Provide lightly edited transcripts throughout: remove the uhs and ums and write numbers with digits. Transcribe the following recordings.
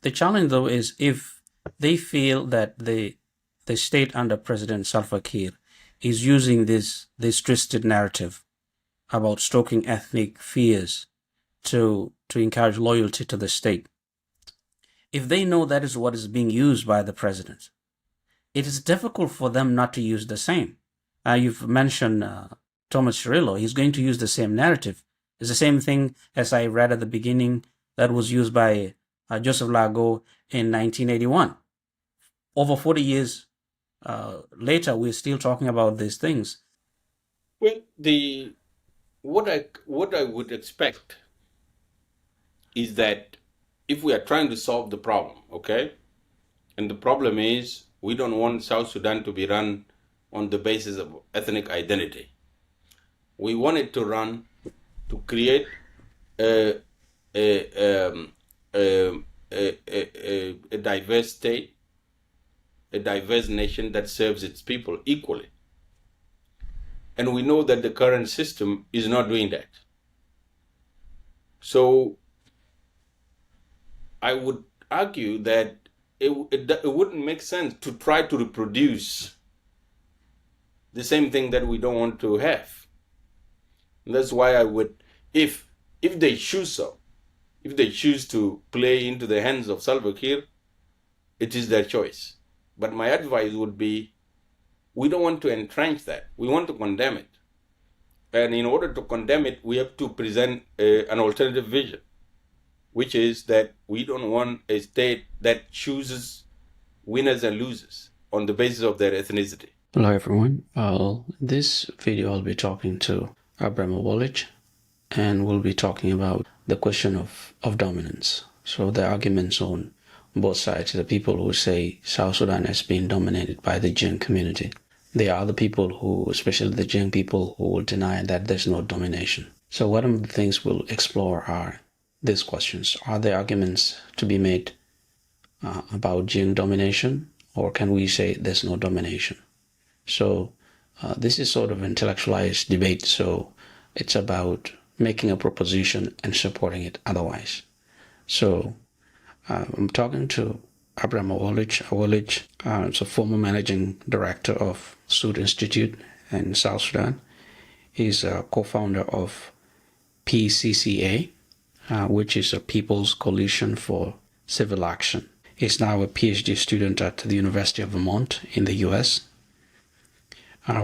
The challenge, though, is if they feel that the state under President Salva Kiir is using this twisted narrative about stoking ethnic fears to encourage loyalty to the state. If they know that is what is being used by the president, it is difficult for them not to use the same. You've mentioned Thomas Cirillo. He's going to use the same narrative. It's the same thing as I read at the beginning that was used by Joseph Lago in 1981. Over 40 years later, we're still talking about these things. Well, what I would expect is that if we are trying to solve the problem, okay, and the problem is we don't want South Sudan to be run on the basis of ethnic identity. We want it to run to create a diverse state, a diverse nation that serves its people equally. And we know that the current system is not doing that. So I would argue that it wouldn't make sense to try to reproduce the same thing that we don't want to have. And that's why I would, if they choose so, if they choose to play into the hands of Salva Kiir, it is their choice. But my advice would be, we don't want to entrench that. We want to condemn it. And in order to condemn it, we have to present an alternative vision, which is that we don't want a state that chooses winners and losers on the basis of their ethnicity. Hello everyone. In this video I'll be talking to Abraham Awolich, and we'll be talking about the question of dominance. So the arguments on both sides, the people who say South Sudan has been dominated by the Jieeng community. There are the people who, especially the Jieeng people, who will deny that there's no domination. So one of the things we'll explore are these questions. Are there arguments to be made about Jieeng domination, or can we say there's no domination? So this is sort of intellectualized debate, so it's about making a proposition and supporting it otherwise. So I'm talking to Abraham Awolich. Awolich is a former managing director of Sud Institute in South Sudan. He's a co-founder of PCCA, which is a People's Coalition for Civil Action. He's now a PhD student at the University of Vermont in the US,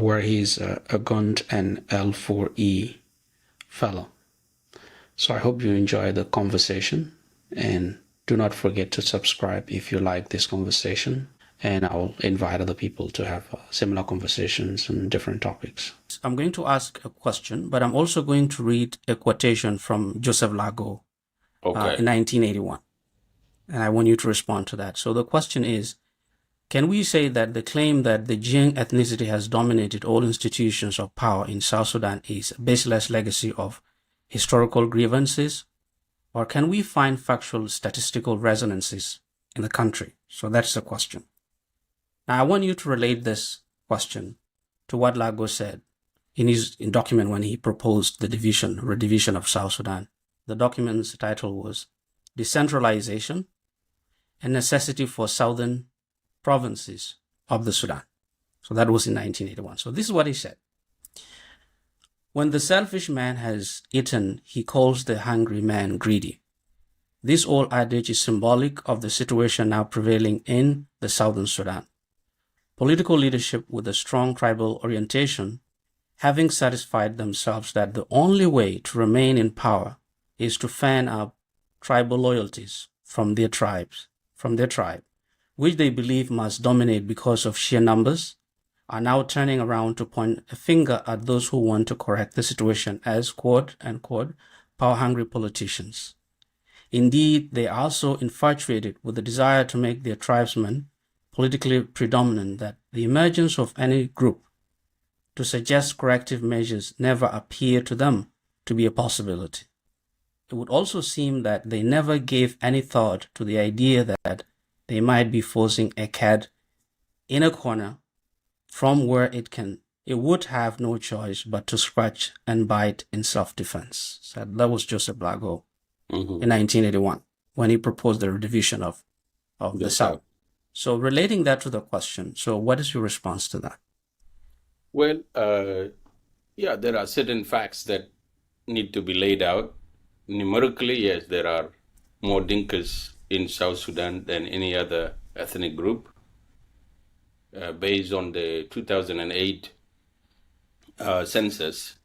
where he's a GUNT and L4E fellow. So I hope you enjoy the conversation, and do not forget to subscribe if you like this conversation, and I'll invite other people to have similar conversations on different topics. I'm going to ask a question, but I'm also going to read a quotation from Joseph Lago in 1981. And I want you to respond to that. So the question is, can we say that the claim that the Jieeng ethnicity has dominated all institutions of power in South Sudan is a baseless legacy of historical grievances? Or can we find factual statistical resonances in the country? So that's the question. Now, I want you to relate this question to what Lago said in his document when he proposed the redivision of South Sudan. The document's title was Decentralization and Necessity for Southern Provinces of the Sudan. So that was in 1981. So this is what he said. When the selfish man has eaten, he calls the hungry man greedy. This old adage is symbolic of the situation now prevailing in the southern Sudan. Political leadership with a strong tribal orientation, having satisfied themselves that the only way to remain in power is to fan up tribal loyalties from their tribe, which they believe must dominate because of sheer numbers, are now turning around to point a finger at those who want to correct the situation as quote-unquote power-hungry politicians. Indeed, they are so infatuated with the desire to make their tribesmen politically predominant that the emergence of any group to suggest corrective measures never appear to them to be a possibility. It would also seem that they never gave any thought to the idea that they might be forcing a cat in a corner from where it would have no choice but to scratch and bite in self-defense. So that was Joseph Lago in 1981 when he proposed the redivision of of the South. So relating that to the question, so what is your response to that? Well, yeah, there are certain facts that need to be laid out. Numerically, yes, there are more Dinkas in South Sudan than any other ethnic group. Based on the 2008 census,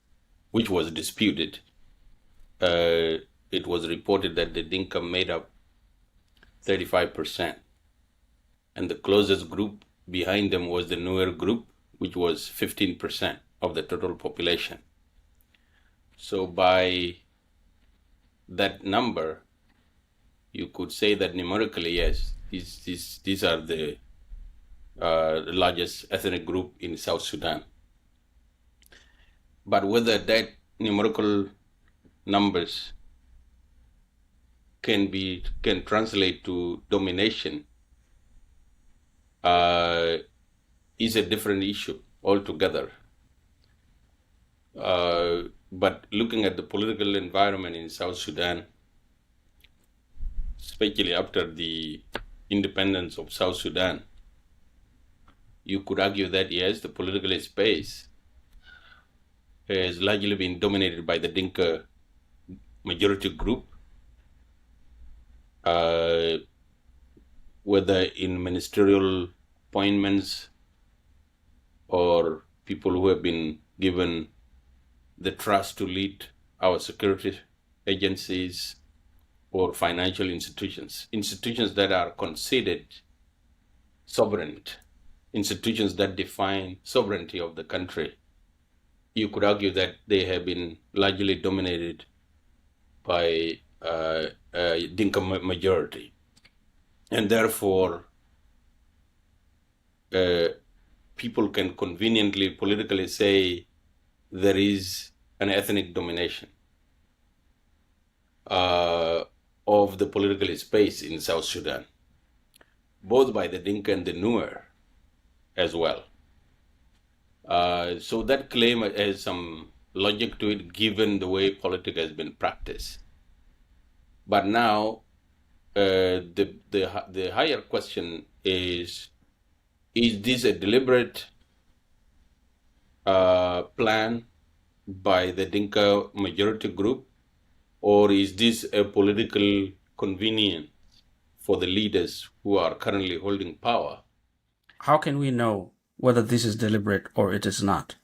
which was disputed, it was reported that the Dinka made up 35%. And the closest group behind them was the Nuer group, which was 15% of the total population. So by that number, you could say that numerically, yes, these are the largest ethnic group in South Sudan. But whether that numerical numbers can translate to domination is a different issue altogether. But looking at the political environment in South Sudan, especially after the independence of South Sudan, you could argue that yes, the political space has largely been dominated by the Dinka majority group, whether in ministerial appointments or people who have been given the trust to lead our security agencies or financial institutions that are considered sovereign, institutions that define sovereignty of the country. You could argue that they have been largely dominated by Dinka majority. And therefore, people can conveniently politically say there is an ethnic domination of the political space in South Sudan, both by the Dinka and the Nuer as well. So that claim has some logic to it, given the way politics has been practiced. But now, the higher question is this a deliberate plan by the Dinka majority group, or is this a political convenience for the leaders who are currently holding power? How can we know whether this is deliberate or it is not?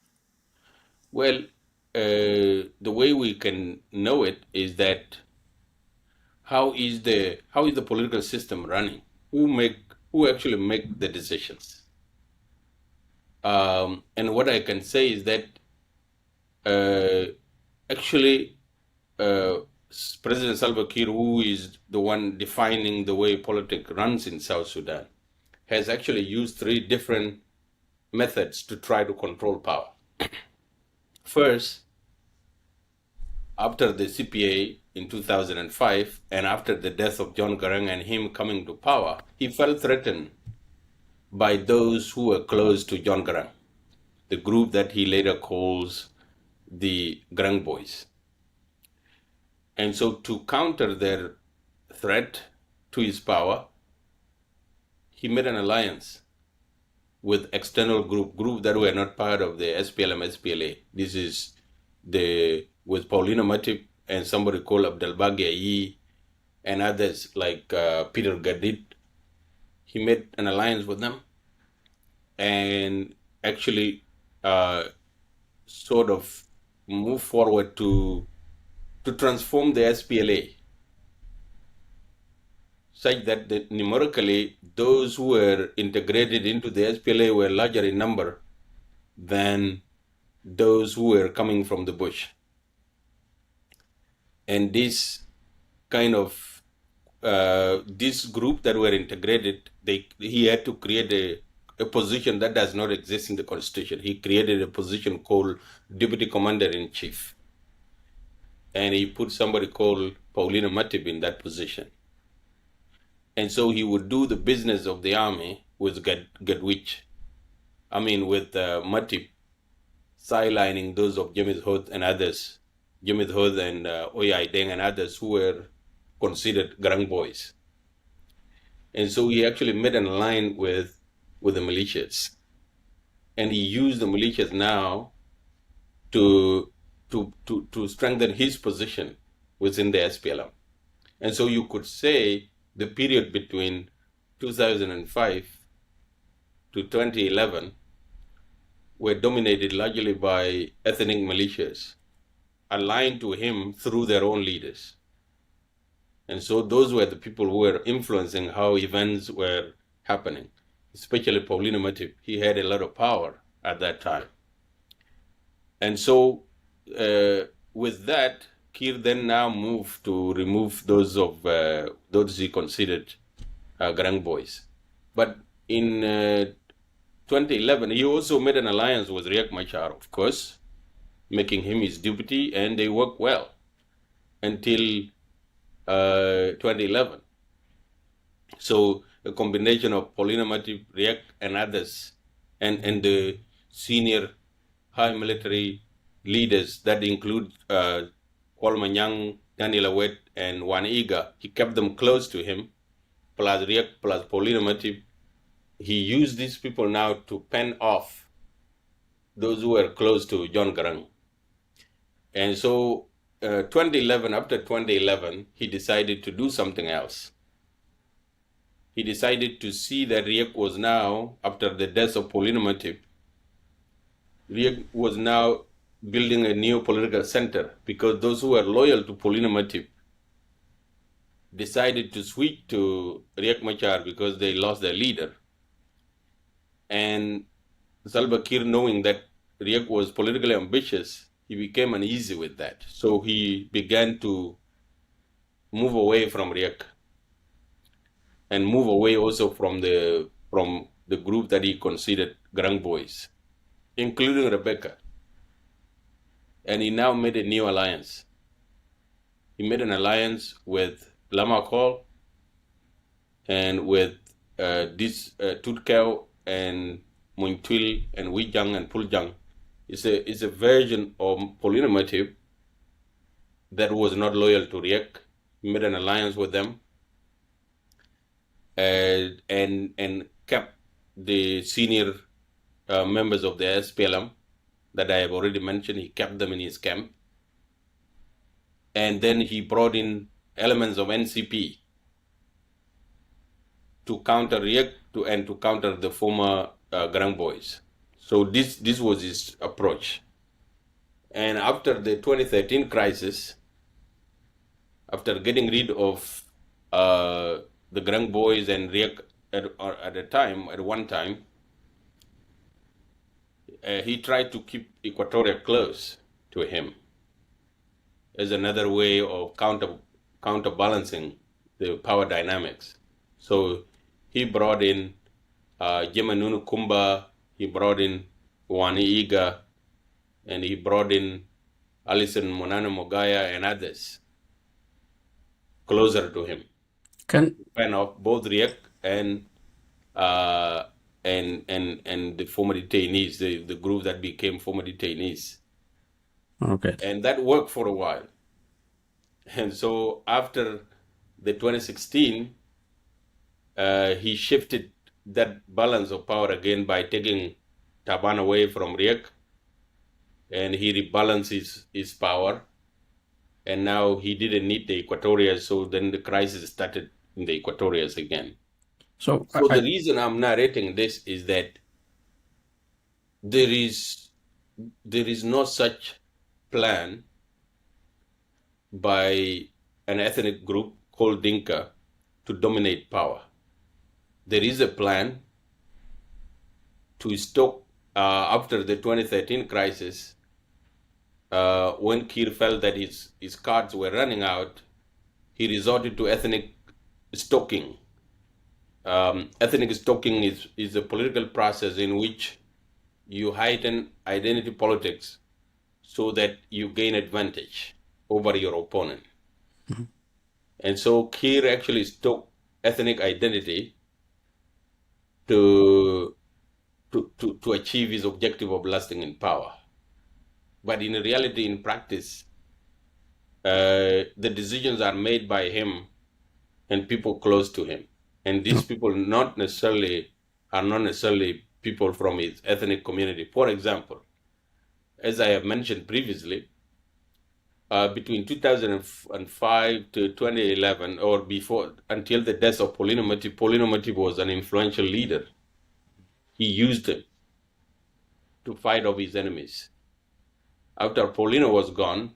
Well, the way we can know it is that how is the political system running? Who actually make the decisions? And what I can say is that actually President Salva Kiir, who is the one defining the way politics runs in South Sudan, has actually used 3 different methods to try to control power. First, after the CPA in 2005, and after the death of John Garang and him coming to power, he felt threatened by those who were close to John Garang, the group that he later calls the Garang Boys. And so to counter their threat to his power, he made an alliance with external group that were not part of the SPLM, SPLA. This is with Paulina Matip and somebody called Abdelbagi Ayi and others like Peter Gadid. He made an alliance with them and actually sort of move forward to transform the SPLA such that numerically those who were integrated into the SPLA were larger in number than those who were coming from the bush. And this kind of this group that were integrated, he had to create a position that does not exist in the constitution. He created a position called Deputy Commander-in-Chief. And he put somebody called Paulina Matip in that position. And so he would do the business of the army with Gadwich. I mean, with Matip sidelining those of Jemith Hoth and others, Jemith Hoth and Oyai Deng and others who were considered Garang boys. And so he actually made an alliance with the militias. And he used the militias now to strengthen his position within the SPLM. And so you could say the period between 2005 to 2011 were dominated largely by ethnic militias aligned to him through their own leaders. And so those were the people who were influencing how events were happening, especially Paulino Matip. He had a lot of power at that time. And so with that, Kiir then now moved to remove those he considered Garang boys. But in 2011, he also made an alliance with Riek Machar, of course, making him his deputy, and they worked well until 2011. So a combination of Paulino Matip, Riek, and others, and the senior high military leaders that include Kwal Manyang, Daniel Awet, and Wan Iga, he kept them close to him, plus Riek, plus Paulino Matip. He used these people now to pen off those who were close to John Garang. And so 2011, after 2011, he decided to do something else. He decided to see that Riek was now, after the death of Paulino Matip, Riek was now building a new political center, because those who were loyal to Paulino Matip decided to switch to Riek Machar because they lost their leader. And Salva Kiir, knowing that Riek was politically ambitious, he became uneasy with that. So he began to move away from Riek and move away also from the group that he considered Garang boys, including Rebecca. And he now made a new alliance. He made an alliance with Lama Kol and with Tutkeo and Muntwil and Wijang and Puljang. It's a version of Paulino Matip that was not loyal to Riek. He made an alliance with them and kept the senior members of the SPLM that I have already mentioned. He kept them in his camp. And then he brought in elements of NCP to counter Riek and to counter the former Garang boys. So this was his approach. And after the 2013 crisis, after getting rid of the Garang boys and Riek at one time, he tried to keep Equatoria close to him as another way of counterbalancing the power dynamics. So he brought in Jemanunu Kumba, he brought in Wani Iga, and he brought in Alison Monano Mogaya and others closer to him. Kind of both Riek and the former detainees, the group that became former detainees. Okay. And that worked for a while. And so after the 2016, he shifted that balance of power again by taking Taban away from Riek, and he rebalanced his power. And now he didn't need the Equatorials, so then the crisis started in the Equatorials again. So the reason I'm narrating this is that there is no such plan by an ethnic group called Dinka to dominate power. There is a plan to stop after the 2013 crisis, when Kiir felt that his cards were running out, he resorted to ethnic stalking. Ethnic stalking is a political process in which you heighten identity politics so that you gain advantage over your opponent. Mm-hmm. And so Kiir actually stalked ethnic identity to achieve his objective of lasting in power. But in reality, in practice, the decisions are made by him and people close to him. And these people are not necessarily people from his ethnic community. For example, as I have mentioned previously, between 2005 to 2011, or before, until the death of Paulino Matip was an influential leader. He used him to fight off his enemies. After Paulino was gone,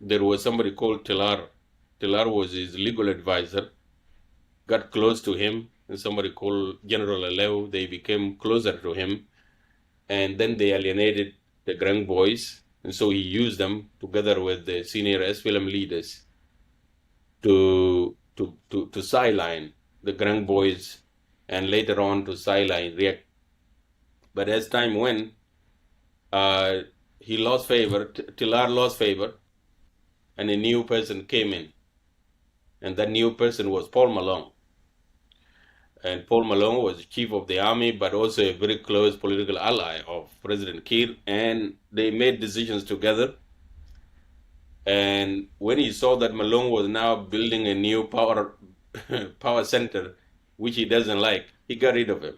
there was somebody called Tilar. Tilar was his legal advisor, got close to him, and somebody called General Aleu. They became closer to him, and then they alienated the Grand Boys, and so he used them together with the senior SPLM leaders to sideline the Grand Boys, and later on to sideline Riek. But as time went, he lost favor. Tilar lost favor, and a new person came in, and that new person was Paul Malone. And Paul Malone was the chief of the army, but also a very close political ally of President Kiir, and they made decisions together. And when he saw that Malone was now building a new power center, which he doesn't like, he got rid of him.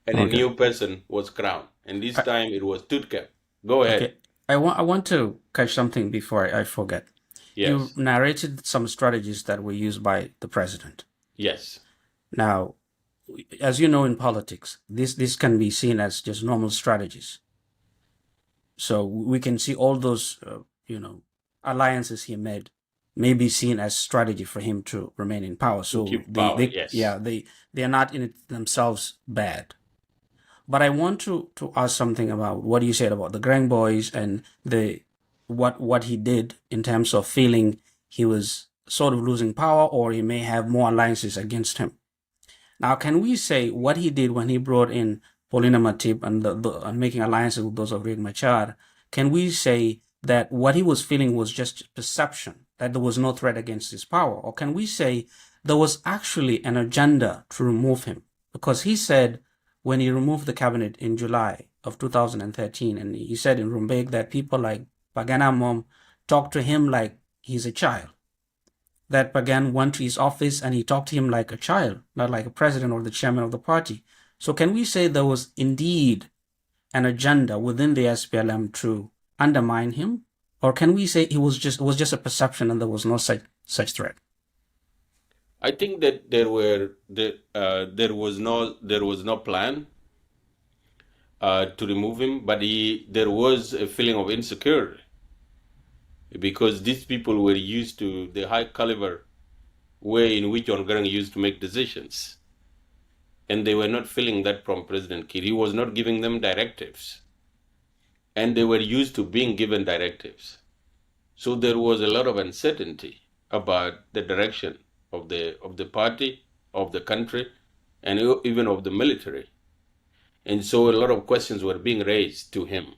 And a new person was crowned. And this time it was Tutkep. Go ahead. Okay. I want to catch something before I forget. Yes. You narrated some strategies that were used by the president. Yes. Now, as you know, in politics, this can be seen as just normal strategies. So we can see all those, alliances he made may be seen as strategy for him to remain in power. So yes. they are not in it themselves bad. But I want to ask something about what you said about the Grand Boys and what he did in terms of feeling he was sort of losing power, or he may have more alliances against him. Now, can we say what he did when he brought in Paulina Matip and making alliances with those of Riek Machar? Can we say that what he was feeling was just perception, that there was no threat against his power? Or can we say there was actually an agenda to remove him? Because he said when he removed the cabinet in July of 2013, and he said in Rumbek that people like Pagana Mom talked to him like he's a child. That Pagan went to his office and he talked to him like a child, not like a president or the chairman of the party. So can we say there was indeed an agenda within the SPLM to undermine him? Or can we say it was just a perception and there was no such threat? I think that there was no plan to remove him, but there was a feeling of insecurity, because these people were used to the high caliber way in which John Garang used to make decisions. And they were not feeling that from President Kiir. He was not giving them directives. And they were used to being given directives. So there was a lot of uncertainty about the direction of the party, of the country, and even of the military. And so a lot of questions were being raised to him.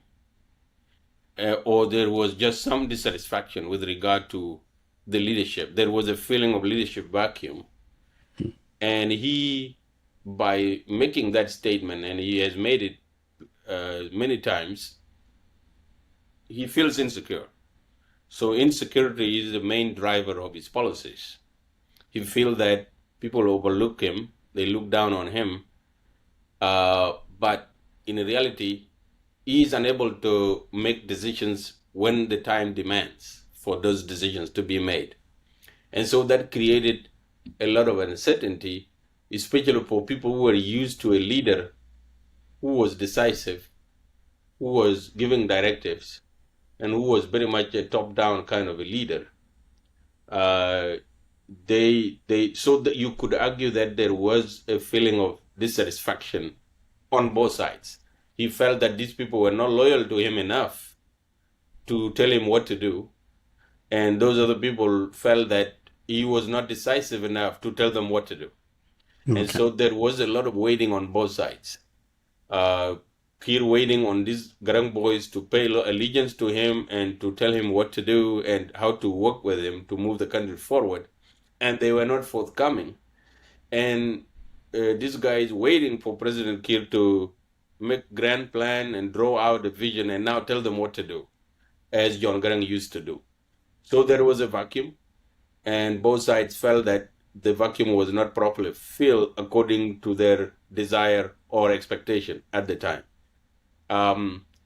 Or there was just some dissatisfaction with regard to the leadership. There was a feeling of leadership vacuum. And he, by making that statement, and he has made it many times, he feels insecure. So insecurity is the main driver of his policies. He feels that people overlook him, they look down on him, but in reality, he is unable to make decisions when the time demands for those decisions to be made. And so that created a lot of uncertainty, especially for people who were used to a leader who was decisive, who was giving directives, and who was very much a top-down kind of a leader. So that you could argue that there was a feeling of dissatisfaction on both sides. He felt that these people were not loyal to him enough to tell him what to do. And those other people felt that he was not decisive enough to tell them what to do. Okay. And so there was a lot of waiting on both sides. Kiir waiting on these Garang boys to pay allegiance to him and to tell him what to do and how to work with him to move the country forward. And they were not forthcoming. And this guy is waiting for President Kiir to make grand plan and draw out a vision and now tell them what to do, as John Garang used to do. So there was a vacuum, and both sides felt that the vacuum was not properly filled according to their desire or expectation at the time.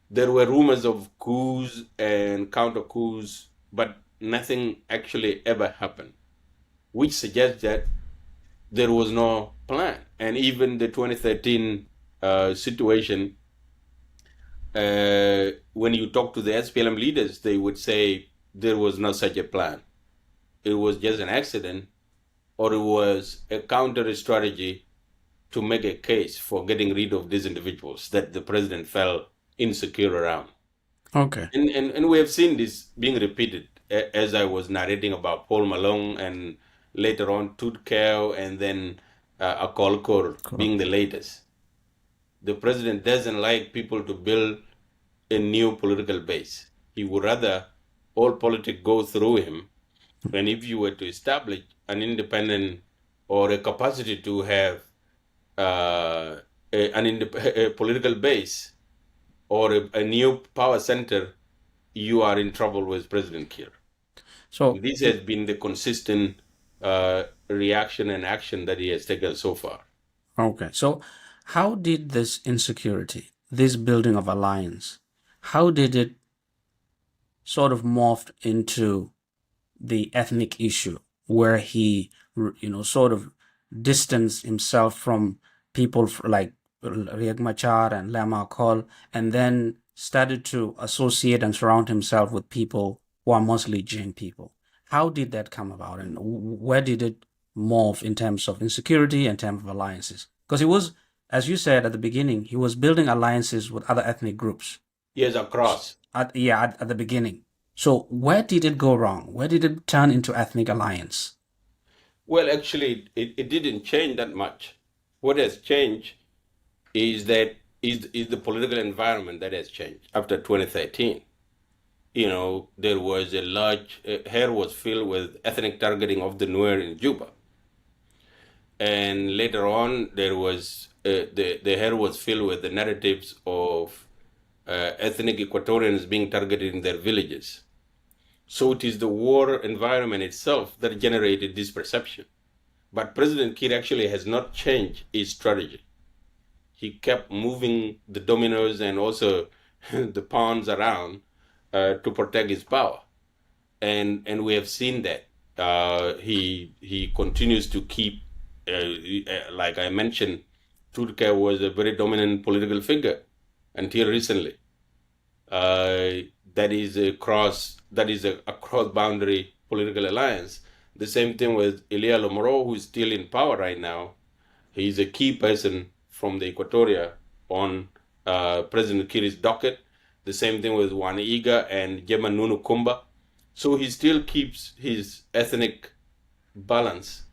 There were rumors of coups and counter coups, but nothing actually ever happened, which suggests that there was no plan. And even the 2013 situation, when you talk to the SPLM leaders, they would say there was no such a plan. It was just an accident, or it was a counter strategy to make a case for getting rid of these individuals that the president felt insecure around. Okay. And we have seen this being repeated, as I was narrating about Paul Malone, and later on Tudkel, and then Akolkor being the latest. The president doesn't like people to build a new political base. He would rather all politics go through him. And if you were to establish an independent or a capacity to have a political base or a new power center, you are in trouble with President Kiir. So this has been the consistent reaction and action that he has taken so far. Okay. So how did this insecurity, this building of alliance, how did it sort of morph into the ethnic issue where he, sort of distanced himself from people like Riek Machar and Lama Kol, and then started to associate and surround himself with people who are mostly Jieeng people? How did that come about, and where did it morph in terms of insecurity and in terms of alliances? Because he was, as you said at the beginning, he was building alliances with other ethnic groups. Yes, across. At the beginning. So where did it go wrong? Where did it turn into ethnic alliance? Well, actually, it didn't change that much. What has changed is that is the political environment that has changed after 2013. There was a large hair was filled with ethnic targeting of the Nuer in Juba, and later on there was the hair was filled with the narratives of ethnic Equatorians being targeted in their villages. So it is the war environment itself that generated this perception. But President Kiir actually has not changed his strategy. He kept moving the dominoes and also the pawns around to protect his power. And we have seen that. He continues to keep, like I mentioned, Turkey was a very dominant political figure until recently. That is a cross-boundary political alliance. The same thing with Elia Lomoro, who is still in power right now. He's a key person from the Equatoria on President Kiir's docket. The same thing with Juan Iga and Jeman Nunu Kumba. So he still keeps his ethnic balance,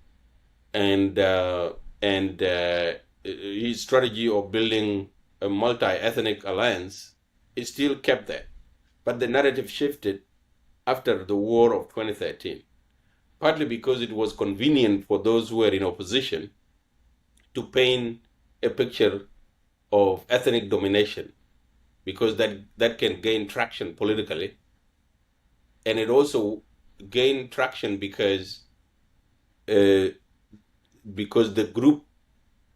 and his strategy of building a multi-ethnic alliance is still kept there. But the narrative shifted after the war of 2013, partly because it was convenient for those who were in opposition to paint a picture of ethnic domination, because that can gain traction politically. And it also gained traction because the group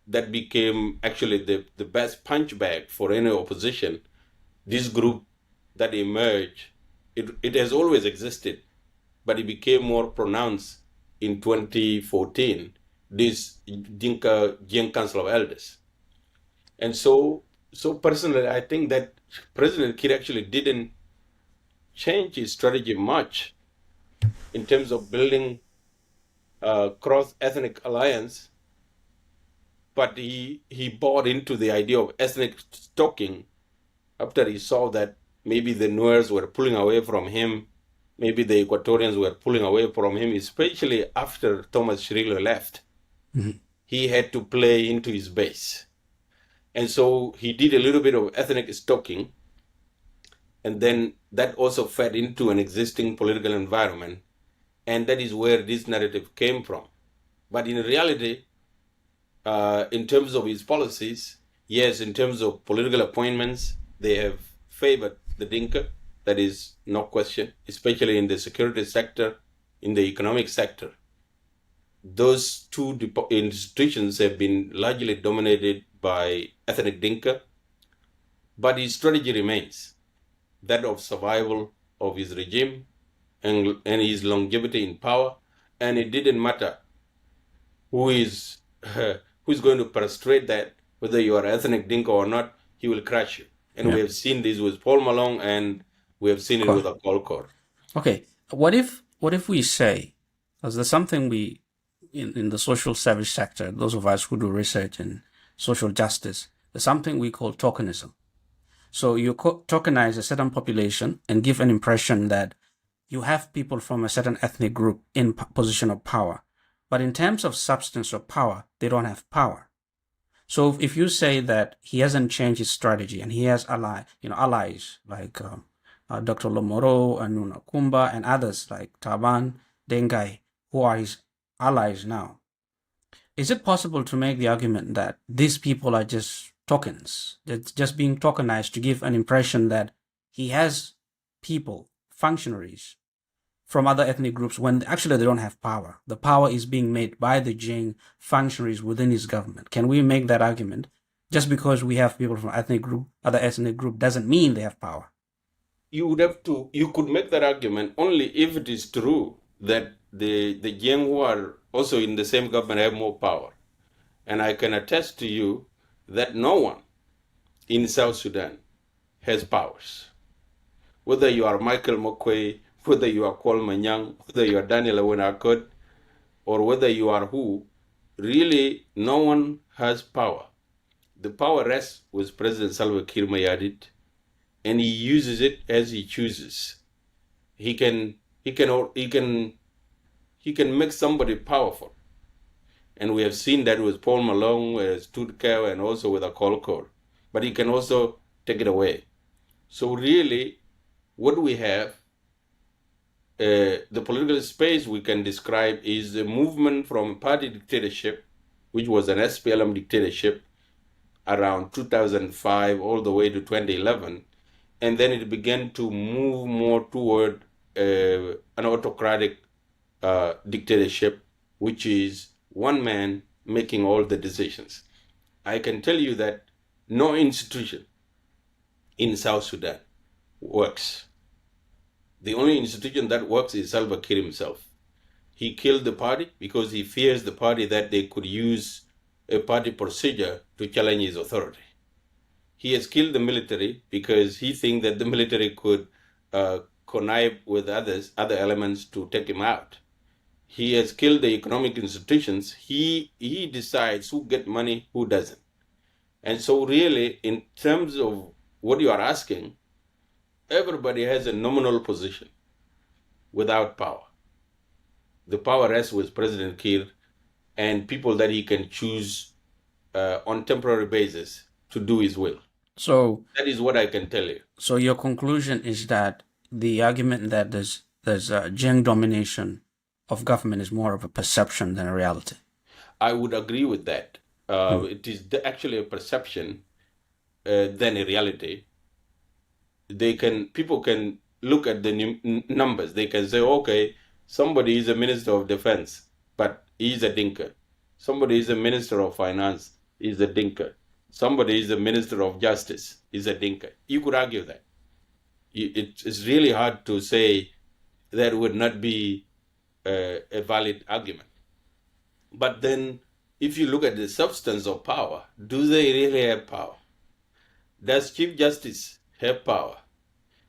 that became actually the best punch bag for any opposition, this group that emerged, it has always existed, but it became more pronounced in 2014, this Dinka Jieeng Council of Elders. And so personally, I think that President Kiir actually didn't change his strategy much in terms of building a cross-ethnic alliance, but he bought into the idea of ethnic stalking after he saw that maybe the Nuers were pulling away from him, maybe the Equatorians were pulling away from him, especially after Thomas Shirilo left. Mm-hmm. He had to play into his base. And so he did a little bit of ethnic stalking, and then that also fed into an existing political environment, and that is where this narrative came from. But in reality, in terms of his policies, yes, in terms of political appointments, they have favored the Dinka, that is no question, especially in the security sector, in the economic sector. those two institutions have been largely dominated by ethnic Dinka, but his strategy remains that of survival of his regime and his longevity in power. And it didn't matter who is going to frustrate that, whether you are ethnic Dinka or not, he will crush you. And we have seen this with Paul Malone, and we have seen it with a Kolkor. Okay, what if we say, because there's something we in the social service sector, those of us who do research in social justice, there's something we call tokenism. So you tokenize a certain population and give an impression that you have people from a certain ethnic group in position of power. But in terms of substance or power, they don't have power. So if you say that he hasn't changed his strategy and he has allies like Dr. Lomoro and Nuna Kumba and others like Taban, Dengai, who are his allies now, is it possible to make the argument that these people are just tokens, that's just being tokenized to give an impression that he has people, functionaries from other ethnic groups when actually they don't have power? The power is being made by the Jieeng functionaries within his government. Can we make that argument? Just because we have people from other ethnic group doesn't mean they have power. You could make that argument only if it is true that the Jieeng who are also in the same government have more power. And I can attest to you that no one in South Sudan has powers. Whether you are Michael Mokwei, whether you are Kwal Manyang, whether you are Daniel Awenakot, or whether you are who, really no one has power. The power rests with President Salva Kiir Mayardit, and he uses it as he chooses. He can make somebody powerful. And we have seen that with Paul Malone, with Tudkel, and also with Akolkor. But he can also take it away. So really, what we have, the political space we can describe is a movement from party dictatorship, which was an SPLM dictatorship around 2005 all the way to 2011. And then it began to move more toward an autocratic dictatorship, which is one man making all the decisions. I can tell you that no institution in South Sudan works. The only institution that works is Salva Kiir himself. He killed the party because he fears the party that they could use a party procedure to challenge his authority. He has killed the military because he thinks that the military could connive with other elements to take him out. He has killed the economic institutions. He decides who get money, who doesn't. And so really, in terms of what you are asking, everybody has a nominal position without power. The power rests with President Kiir and people that he can choose on temporary basis to do his will. So that is what I can tell you. So your conclusion is that the argument that there's Jieeng domination of government is more of a perception than a reality. I would agree with that. It is actually a perception than a reality. People can look at the numbers. They can say, okay, somebody is a minister of defense, but he's a Dinka. Somebody is a minister of finance, he's a Dinka. Somebody is a minister of justice, he's a Dinka. You could argue that. It's really hard to say that would not be a valid argument. But then, if you look at the substance of power, do they really have power? Does Chief Justice have power?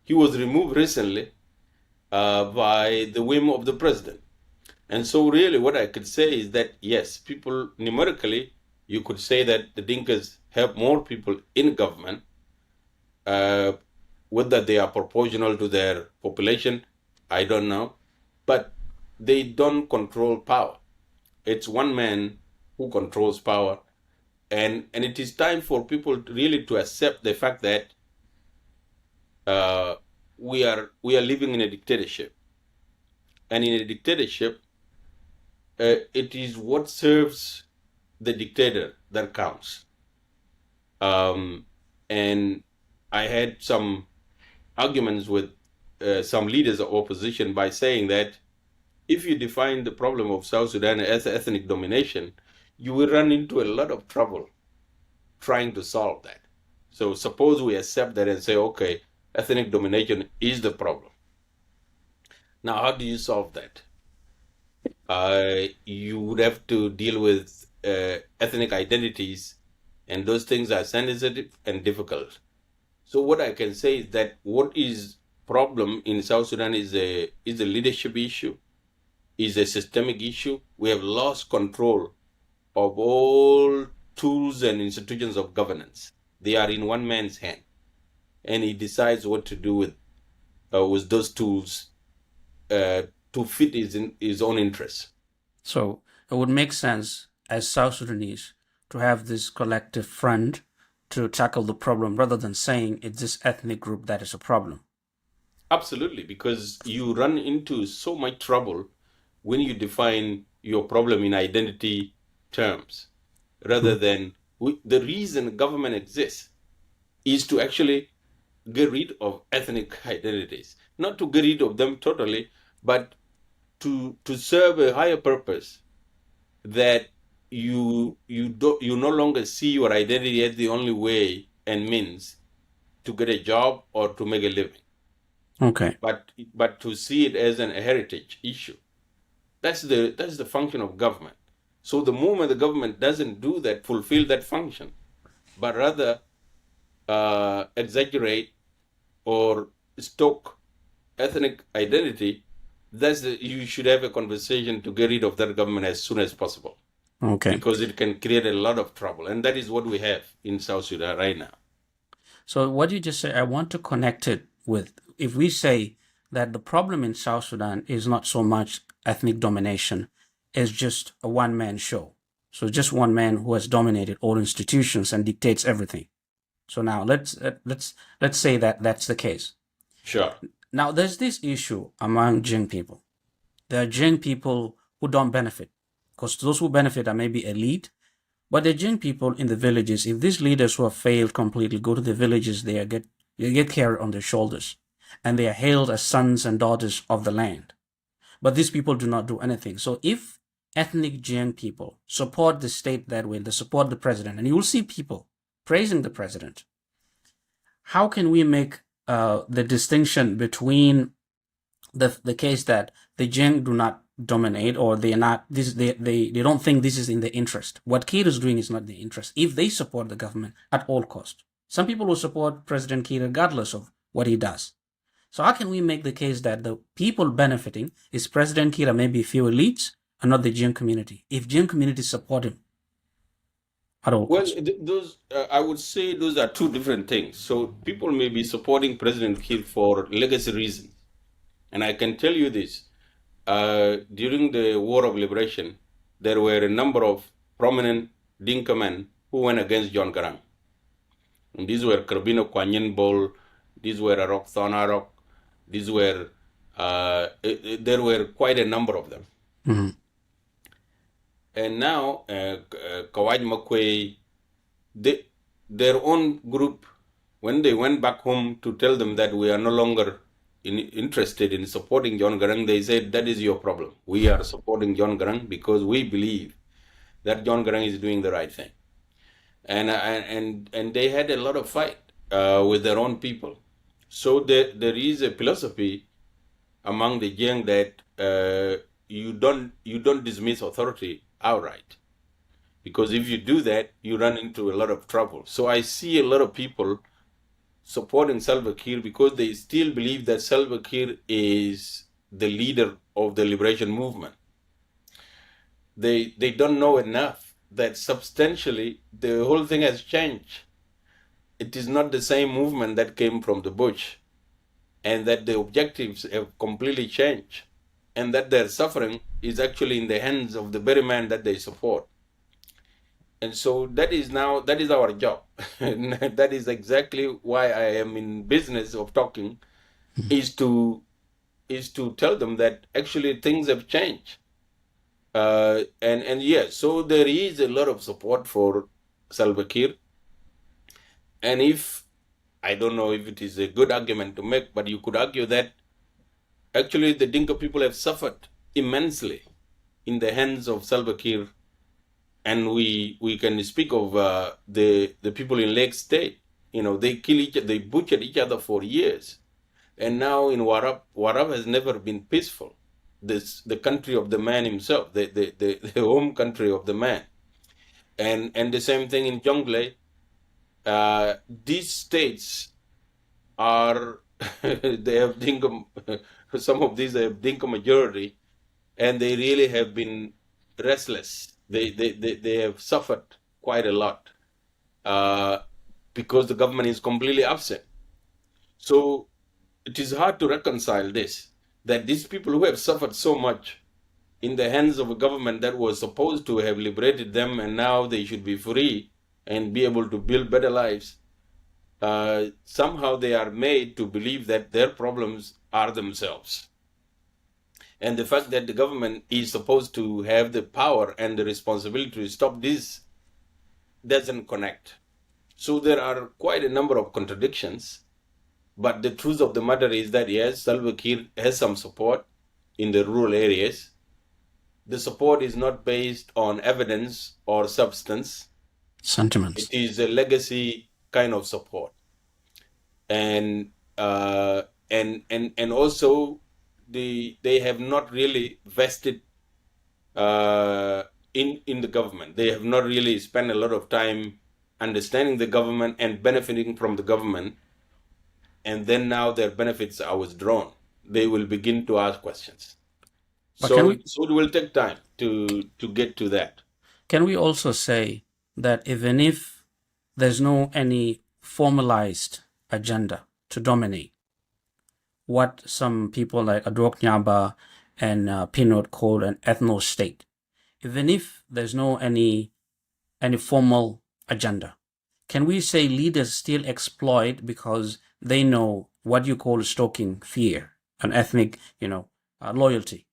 He was removed recently by the whim of the president. And so really what I could say is that, yes, people numerically, you could say that the Dinkas have more people in government, whether they are proportional to their population, I don't know. But they don't control power. It's one man who controls power. And it is time for people really to accept the fact that we are living in a dictatorship. And in a dictatorship, it is what serves the dictator that counts. And I had some arguments with some leaders of opposition by saying that if you define the problem of South Sudan as ethnic domination, you will run into a lot of trouble trying to solve that. So suppose we accept that and say, okay, ethnic domination is the problem. Now, how do you solve that? You would have to deal with ethnic identities, and those things are sensitive and difficult. So what I can say is that what is problem in South Sudan is a leadership issue, is a systemic issue. We have lost control of all tools and institutions of governance. They are in one man's hand, and he decides what to do with those tools to fit his own interests. So it would make sense as South Sudanese to have this collective front to tackle the problem rather than saying it's this ethnic group that is a problem. Absolutely, because you run into so much trouble when you define your problem in identity terms, rather than the reason government exists is to actually get rid of ethnic identities, not to get rid of them totally, but to serve a higher purpose, that you no longer see your identity as the only way and means to get a job or to make a living. Okay. But to see it as a heritage issue. That's the function of government. So the moment the government doesn't do that, fulfill that function, but rather exaggerate or stoke ethnic identity, you should have a conversation to get rid of that government as soon as possible. Okay. Because it can create a lot of trouble, and that is what we have in South Sudan right now. So what you just said, I want to connect it with, if we say that the problem in South Sudan is not so much ethnic domination, it's just a one-man show. So just one man who has dominated all institutions and dictates everything. So now let's say that that's the case. Sure. Now there's this issue among Jing people. There are Jing people who don't benefit, because those who benefit are maybe elite, but the Jing people in the villages, if these leaders who have failed completely go to the villages, they get carried on their shoulders, and they are hailed as sons and daughters of the land. But these people do not do anything. So if ethnic Jing people support the state that way, they support the president, and you will see people praising the president, how can we make the distinction between the case that the Jing do not dominate, or they don't think this is in their interest? What Kiir is doing is not their interest if they support the government at all cost. Some people will support President Kiir regardless of what he does. So how can we make the case that the people benefiting is President Kiir and maybe a few elites and not the Jing community, if Jing community support him at all costs? Well, those I would say those are two different things. So people may be supporting President Kiir for legacy reasons, and I can tell you this: during the War of Liberation, there were a number of prominent Dinka men who went against John Garang. And these were Kerbino Kwanyin Bol, these were Arok Thonarok, these were there were quite a number of them. Mm-hmm. And now Kawaj Makwe, their own group, when they went back home to tell them that we are no longer interested in supporting John Garang, they said, that is your problem. We are supporting John Garang because we believe that John Garang is doing the right thing. And they had a lot of fight with their own people. So there is a philosophy among the Jiang that you don't dismiss authority outright, because if you do that, you run into a lot of trouble. So I see a lot of people supporting Salva Kiir because they still believe that Salva Kiir is the leader of the liberation movement. They don't know enough that substantially the whole thing has changed. It is not the same movement that came from the bush, and that the objectives have completely changed, and that their suffering is actually in the hands of the very man that they support. And so that is our job. That is exactly why I am in business of talking, is to tell them that actually things have changed. And yes, so there is a lot of support for Salva Kiir. And I don't know if it is a good argument to make, but you could argue that actually the Dinka people have suffered immensely in the hands of Salva Kiir, and we can speak of the people in Lake State. They they butchered each other for years, and now in Warab has never been peaceful. The country of the man himself, the home country of the man, and the same thing in Jonglei. These states are they have Dinka. Some of these have Dinka majority, and they really have been restless. They have suffered quite a lot because the government is completely absent. So it is hard to reconcile this, that these people who have suffered so much in the hands of a government that was supposed to have liberated them, and now they should be free and be able to build better lives, somehow they are made to believe that their problems are themselves. And the fact that the government is supposed to have the power and the responsibility to stop this doesn't connect. So there are quite a number of contradictions, but the truth of the matter is that yes, Salva Kiir has some support in the rural areas. The support is not based on evidence or substance. Sentiments. It is a legacy kind of support. And also they have not really vested in the government. They have not really spent a lot of time understanding the government and benefiting from the government. And then now their benefits are withdrawn. They will begin to ask questions. So it will take time to get to that. Can we also say that even if there's no any formalized agenda to dominate, what some people like Adok Nyaba and Pinot call an ethno-state, even if there's no any formal agenda, can we say leaders still exploit because they know what you call stalking fear, an ethnic, loyalty?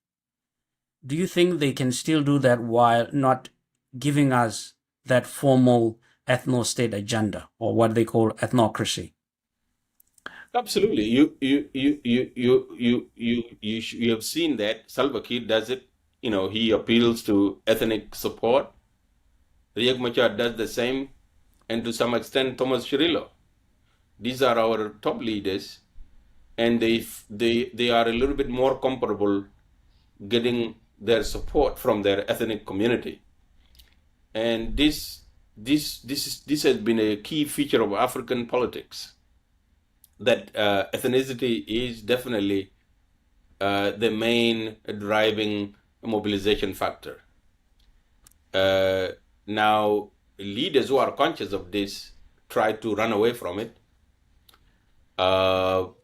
Do you think they can still do that while not giving us that formal ethno-state agenda, or what they call ethnocracy? Absolutely. You have seen that Salva Kiir does it. He appeals to ethnic support. Riek Machar does the same, and to some extent Thomas Cirillo. These are our top leaders, and they are a little bit more comfortable getting their support from their ethnic community. And this has been a key feature of African politics, that ethnicity is definitely the main driving mobilization factor. Now, leaders who are conscious of this try to run away from it. And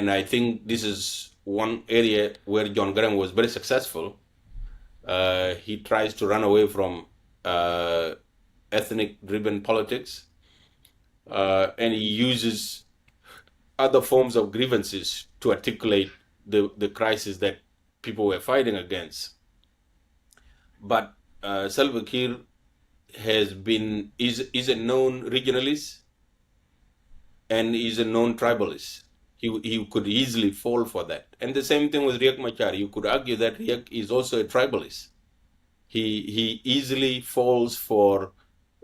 I think this is one area where John Graham was very successful. He tries to run away from ethnic-driven politics, and he uses other forms of grievances to articulate the crisis that people were fighting against. But Salva Kiir is a known regionalist and is a known tribalist. He could easily fall for that. And the same thing with Riek Machar. You could argue that Riek is also a tribalist. He easily falls for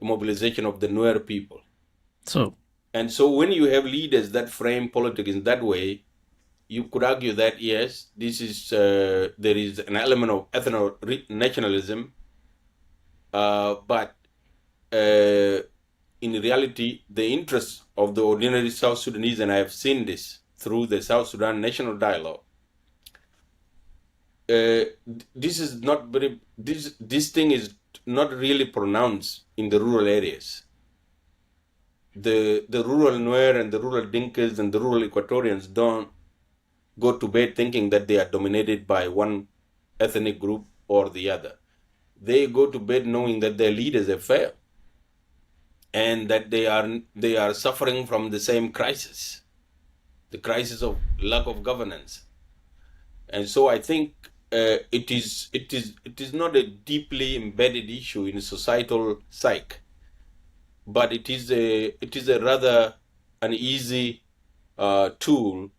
mobilization of the Nuer people. So when you have leaders that frame politics in that way, you could argue that yes, this is there is an element of ethno-nationalism, but in reality, the interests of the ordinary South Sudanese, and I have seen this through the South Sudan National Dialogue, this thing is not really pronounced in the rural areas. The rural Nuer and the rural Dinkas and the rural Equatorians don't go to bed thinking that they are dominated by one ethnic group or the other. They go to bed knowing that their leaders have failed, and that they are suffering from the same crisis, the crisis of lack of governance. And so I think it is not a deeply embedded issue in societal psyche, but it is a rather an easy tool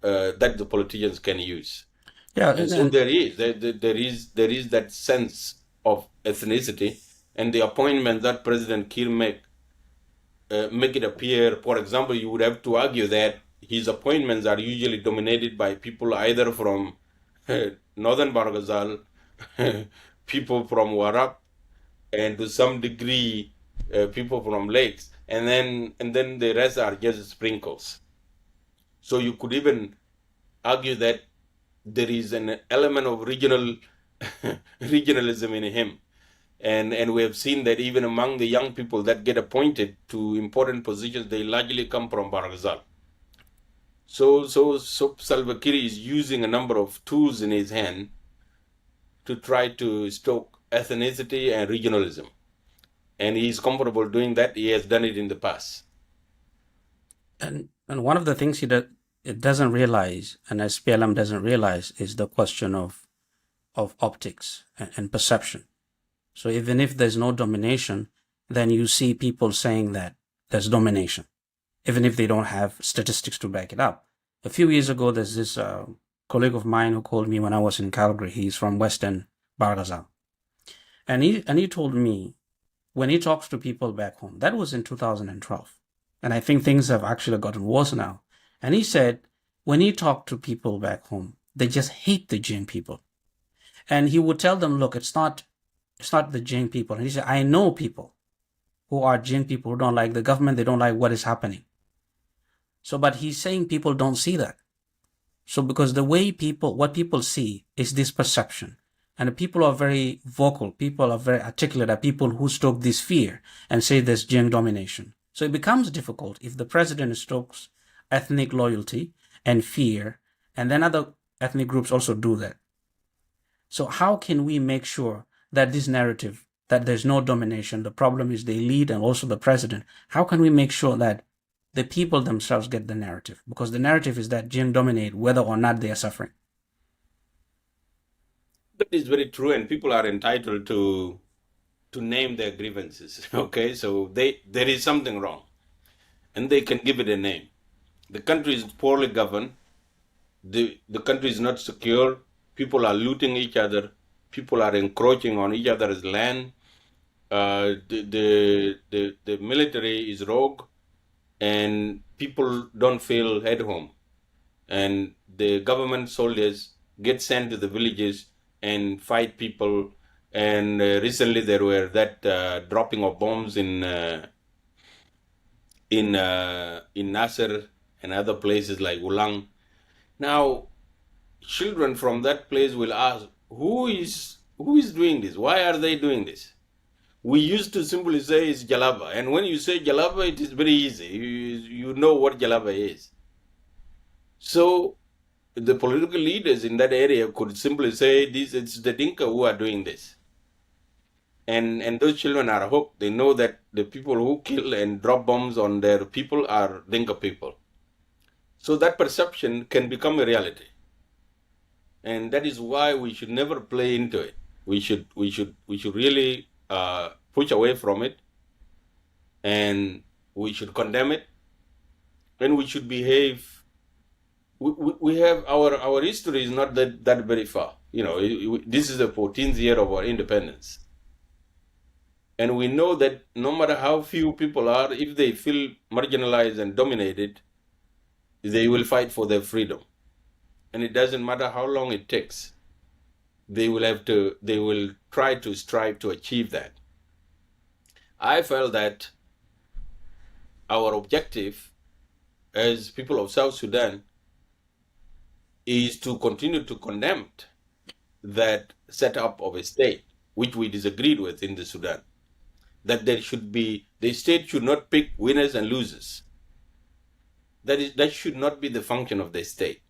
that the politicians can use. Yeah, And so there is that sense of ethnicity, and the appointment that President Kiir make it appear. For example, you would have to argue that his appointments are usually dominated by people either from northern Barghazal, people from Warab, and to some degree people from lakes, and then the rest are just sprinkles. So you could even argue that there is an element of regionalism in him. And we have seen that even among the young people that get appointed to important positions, they largely come from Barghazal. So Salva Kiir is using a number of tools in his hand to try to stoke ethnicity and regionalism. And he's comfortable doing that. He has done it in the past. and one of the things it doesn't realize, and SPLM doesn't realize, is the question of optics and perception. So even if there's no domination, then you see people saying that there's domination, even if they don't have statistics to back it up. A few years ago, there's this colleague of mine who called me when I was in Calgary. He's from Western Barghazal. And he told me, when he talks to people back home, that was in 2012. And I think things have actually gotten worse now. And he said, when he talked to people back home, they just hate the Jing people. And he would tell them, look, it's not the Jing people. And he said, I know people who are Jing people who don't like the government, they don't like what is happening. So, but he's saying people don't see that. So because what people see is this perception. And people are very vocal, people are very articulate, are people who stoke this fear and say there's Jing domination. So it becomes difficult if the president stokes ethnic loyalty and fear, and then other ethnic groups also do that. So how can we make sure that this narrative, that there's no domination, the problem is they lead and also the president, how can we make sure that the people themselves get the narrative? Because the narrative is that Jing dominate whether or not they are suffering. That is very true, and people are entitled to name their grievances. Okay, so there is something wrong, and they can give it a name. The country is poorly governed. The country is not secure. People are looting each other. People are encroaching on each other's land. The military is rogue, and people don't feel at home. And the government soldiers get sent to the villages and fight people. And recently there were that dropping of bombs in Nasser and other places like Ulang. Now, children from that place will ask, who is doing this? Why are they doing this? We used to simply say it's Jalaba, and when you say Jalaba, it is very easy. You know what Jalaba is. So the political leaders in that area could simply say, this, it's the Dinka who are doing this. And those children are hooked. They know that the people who kill and drop bombs on their people are Dinka people. So that perception can become a reality. And that is why we should never play into it. We should really push away from it, and we should condemn it, and we should behave. We have our history is not that very far. This is the 14th year of our independence. And we know that no matter how few people are, if they feel marginalized and dominated, they will fight for their freedom. And it doesn't matter how long it takes. They will try to strive to achieve that. I felt that our objective as people of South Sudan is to continue to condemn that setup of a state, which we disagreed with in the Sudan. That the state should not pick winners and losers. That should not be the function of the state.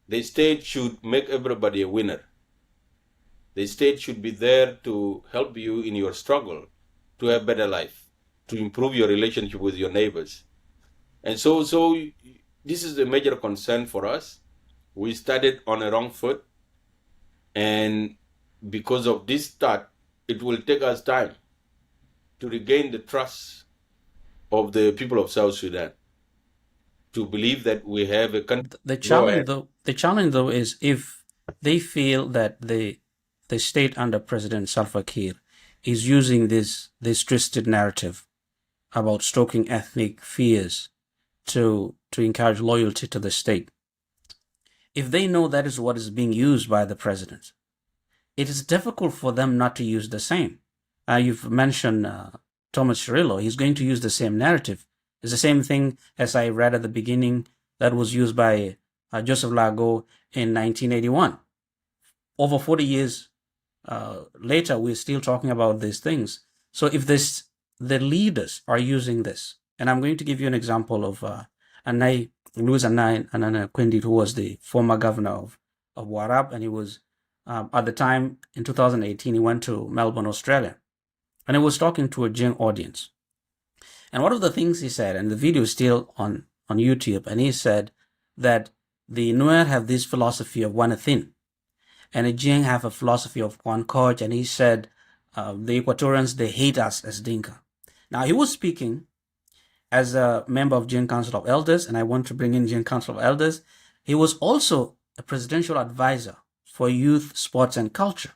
The state should make everybody a winner. The state should be there to help you in your struggle to have better life, to improve your relationship with your neighbors. And so this is a major concern for us. We started on a wrong foot, and because of this start, it will take us time to regain the trust of the people of South Sudan, to believe that we have a country. The challenge though is if they feel that the state under President Salva Kiir is using this twisted narrative about stoking ethnic fears to encourage loyalty to the state. If they know that is what is being used by the president, it is difficult for them not to use the same. You've mentioned Thomas Cirillo. He's going to use the same narrative. It's the same thing as I read at the beginning that was used by Joseph Lago in 1981. Over 40 years later, we're still talking about these things. So if the leaders are using this, and I'm going to give you an example of Louis Anai Quindi, who was the former governor of Warab, and he was at the time in 2018, he went to Melbourne, Australia, and he was talking to a Jieeng audience. And one of the things he said, and the video is still on YouTube, and he said that the Nuer have this philosophy of one thin, and the Jieeng have a philosophy of one coach, and he said the Equatorians, they hate us as Dinka. Now, he was speaking as a member of Jieeng Council of Elders, and I want to bring in Jieeng Council of Elders. He was also a presidential advisor for youth, sports, and culture.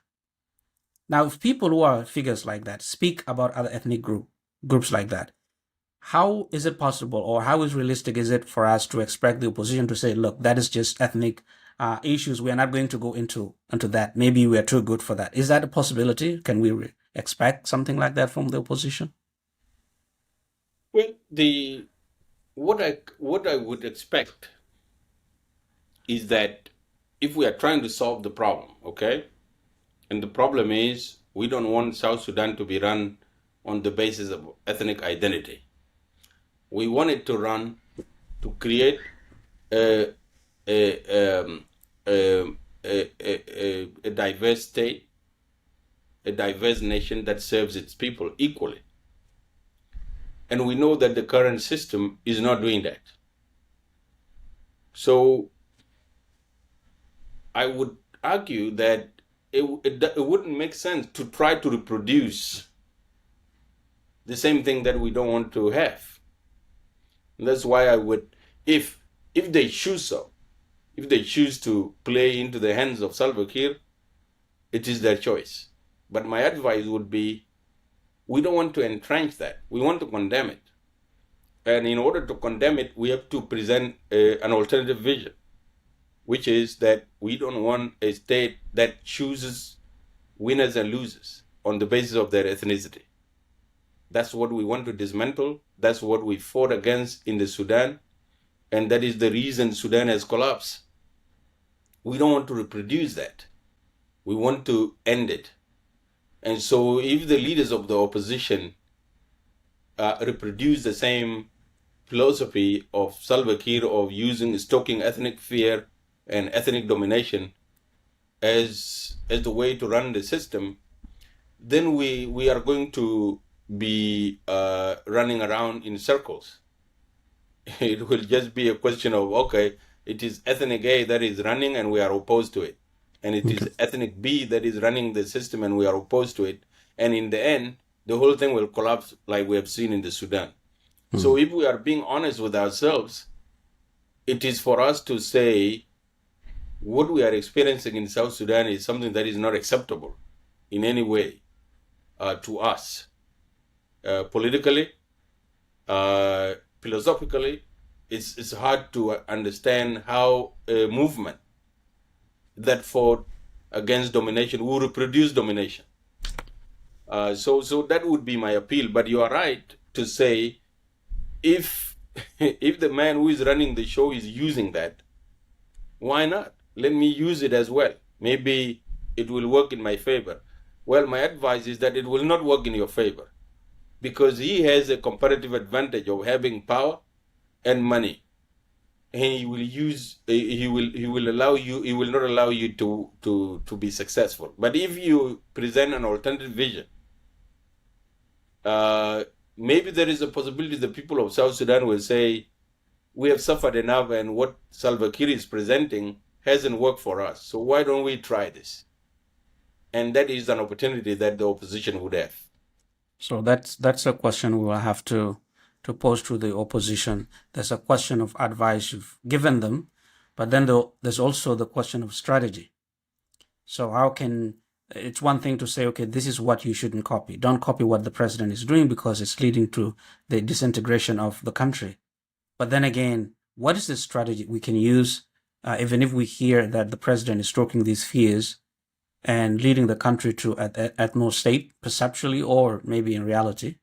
Now, if people who are figures like that speak about other ethnic groups like that, how is it possible, or how is realistic is it for us to expect the opposition to say, look, that is just ethnic issues, we are not going to go into that, maybe we are too good for that? Is that a possibility? Can we expect something like that from the opposition? Well, what I would expect is that if we are trying to solve the problem, okay, and the problem is we don't want South Sudan to be run on the basis of ethnic identity. We want it to run to create a diverse state, a diverse nation that serves its people equally. And we know that the current system is not doing that. So I would argue that it wouldn't make sense to try to reproduce the same thing that we don't want to have. And that's why I would, if they choose so, if they choose to play into the hands of Salva Kiir, it is their choice. But my advice would be, we don't want to entrench that. We want to condemn it. And in order to condemn it, we have to present an alternative vision, which is that we don't want a state that chooses winners and losers on the basis of their ethnicity. That's what we want to dismantle. That's what we fought against in the Sudan. And that is the reason Sudan has collapsed. We don't want to reproduce that. We want to end it. And so if the leaders of the opposition reproduce the same philosophy of Salva Kiir of stoking ethnic fear and ethnic domination as the way to run the system, then we are going to be running around in circles. It will just be a question of, okay, it is ethnic A that is running and we are opposed to it. And it is ethnic B that is running the system and we are opposed to it. And in the end, the whole thing will collapse like we have seen in the Sudan. So if we are being honest with ourselves, it is for us to say what we are experiencing in South Sudan is something that is not acceptable in any way to us. Politically, philosophically, it's hard to understand how a movement that fought against domination will reproduce domination. So that would be my appeal. But you are right to say, if the man who is running the show is using that, why not? Let me use it as well. Maybe it will work in my favor. Well, my advice is that it will not work in your favor, because he has a comparative advantage of having power and money. And he will not allow you to be successful. But if you present an alternative vision, maybe there is a possibility the people of South Sudan will say, we have suffered enough and what Salva Kiir is presenting hasn't worked for us. So why don't we try this? And that is an opportunity that the opposition would have. So that's a question we will have to pose to the opposition. There's a question of advice you've given them, but then there's also the question of strategy. So how can, it's one thing to say, okay, this is what you shouldn't copy. Don't copy what the president is doing because it's leading to the disintegration of the country. But then again, what is the strategy we can use, even if we hear that the president is stroking these fears and leading the country to ethno state, perceptually or maybe in reality?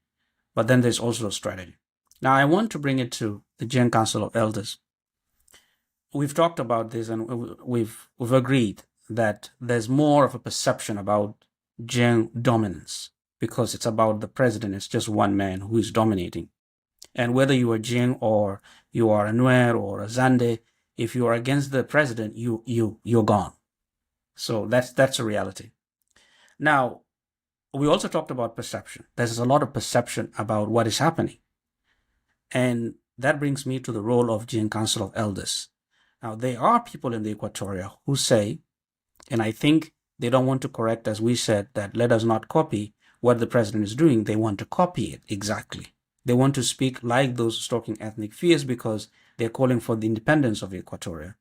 But then there's also a strategy. Now, I want to bring it to the Jieeng Council of Elders. We've talked about this and we've agreed that there's more of a perception about Jieeng dominance because it's about the president. It's just one man who is dominating. And whether you are Jieeng or you are a Nuer or a Zande, if you are against the president, you're gone. So that's a reality. Now, we also talked about perception. There's a lot of perception about what is happening. And that brings me to the role of Jieeng Council of Elders. Now, there are people in the Equatoria who say, and I think they don't want to correct, as we said, that let us not copy what the president is doing. They want to copy it exactly. They want to speak like those stoking ethnic fears because they're calling for the independence of Equatoria.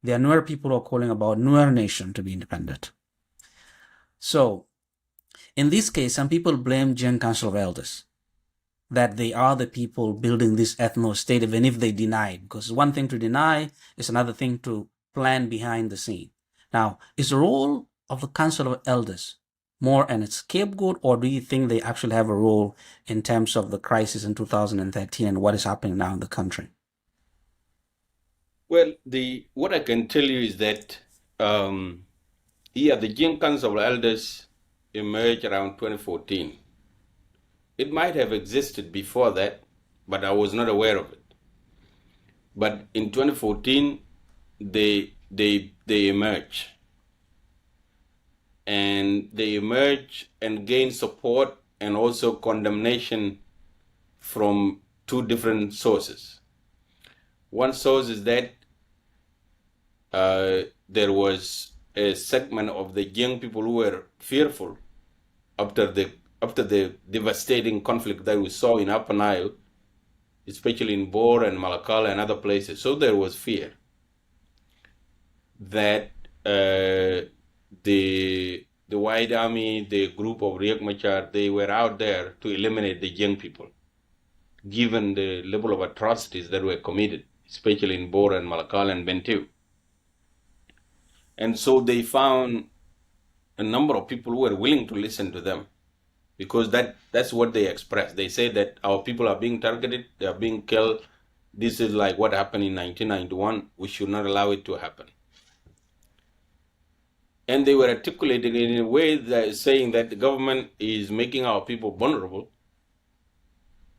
There are Nuer people who are calling about Nuer nation to be independent. So, in this case, some people blame Jieeng Council of Elders that they are the people building this ethno-state, even if they deny it. Because one thing to deny is another thing to plan behind the scene. Now, is the role of the Council of Elders more an scapegoat, or do you think they actually have a role in terms of the crisis in 2013 and what is happening now in the country? Well, what I can tell you is that the Jieeng Council of Elders emerged around 2014. It might have existed before that, but I was not aware of it. But in 2014, they emerged. And they emerged and gained support and also condemnation from two different sources. One source is that there was a segment of the young people who were fearful after the devastating conflict that we saw in Upper Nile, especially in Bor and Malakal and other places. So there was fear that the White Army, the group of Riek Machar, they were out there to eliminate the young people, given the level of atrocities that were committed, especially in Bor and Malakal and Bentiu. And so they found a number of people who were willing to listen to them, because that's what they expressed. They say that our people are being targeted, they are being killed. This is like what happened in 1991. We should not allow it to happen. And they were articulated in a way that is saying that the government is making our people vulnerable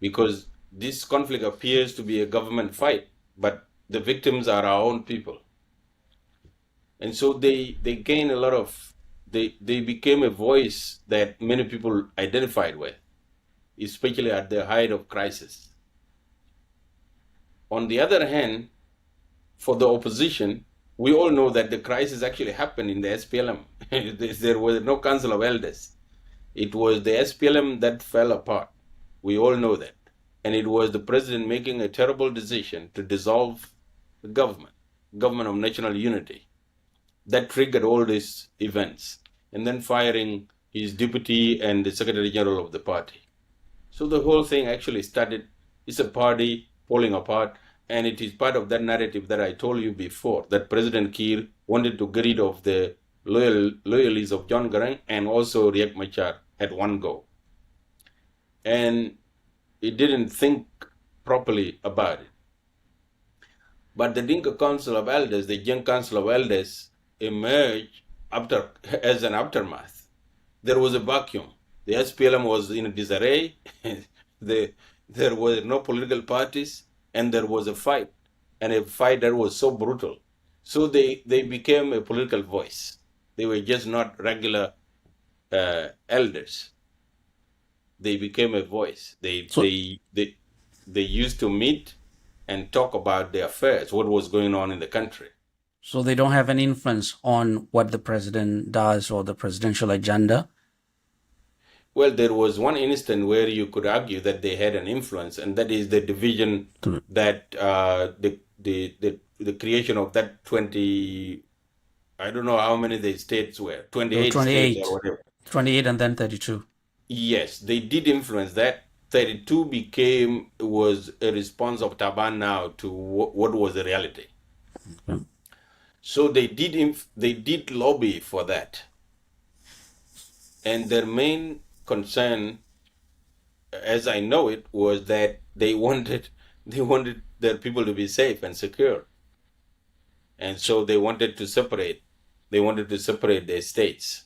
because this conflict appears to be a government fight, but the victims are our own people. And so they gain a lot of, they became a voice that many people identified with, especially at the height of crisis. On the other hand, for the opposition, we all know that the crisis actually happened in the SPLM. There was no Council of Elders. It was the SPLM that fell apart. We all know that. And it was the president making a terrible decision to dissolve the government of national unity, that triggered all these events, and then firing his deputy and the secretary general of the party. So the whole thing actually started, it's a party falling apart, and it is part of that narrative that I told you before, that President Kiir wanted to get rid of the loyalists of John Garang and also Riek Machar at one go. And he didn't think properly about it. But the Dinka Council of Elders, the Jieeng Council of Elders, emerged as an aftermath. There was a vacuum. The SPLM was in disarray. There were no political parties, and there was a fight, and a fight that was so brutal. So they became a political voice. They were just not regular elders. They became a voice. They used to meet and talk about their affairs, what was going on in the country. So they don't have any influence on what the president does or the presidential agenda? Well, there was one instance where you could argue that they had an influence, and that is the division that the creation of that 20 I don't know how many the states were, There were 28 states 28. or whatever. 28 and then 32. Yes, they did influence that. 32 was a response of Taban now to what was the reality. Okay. So they did lobby for that. And their main concern, as I know it, was that they wanted their people to be safe and secure. And so they wanted to separate their states.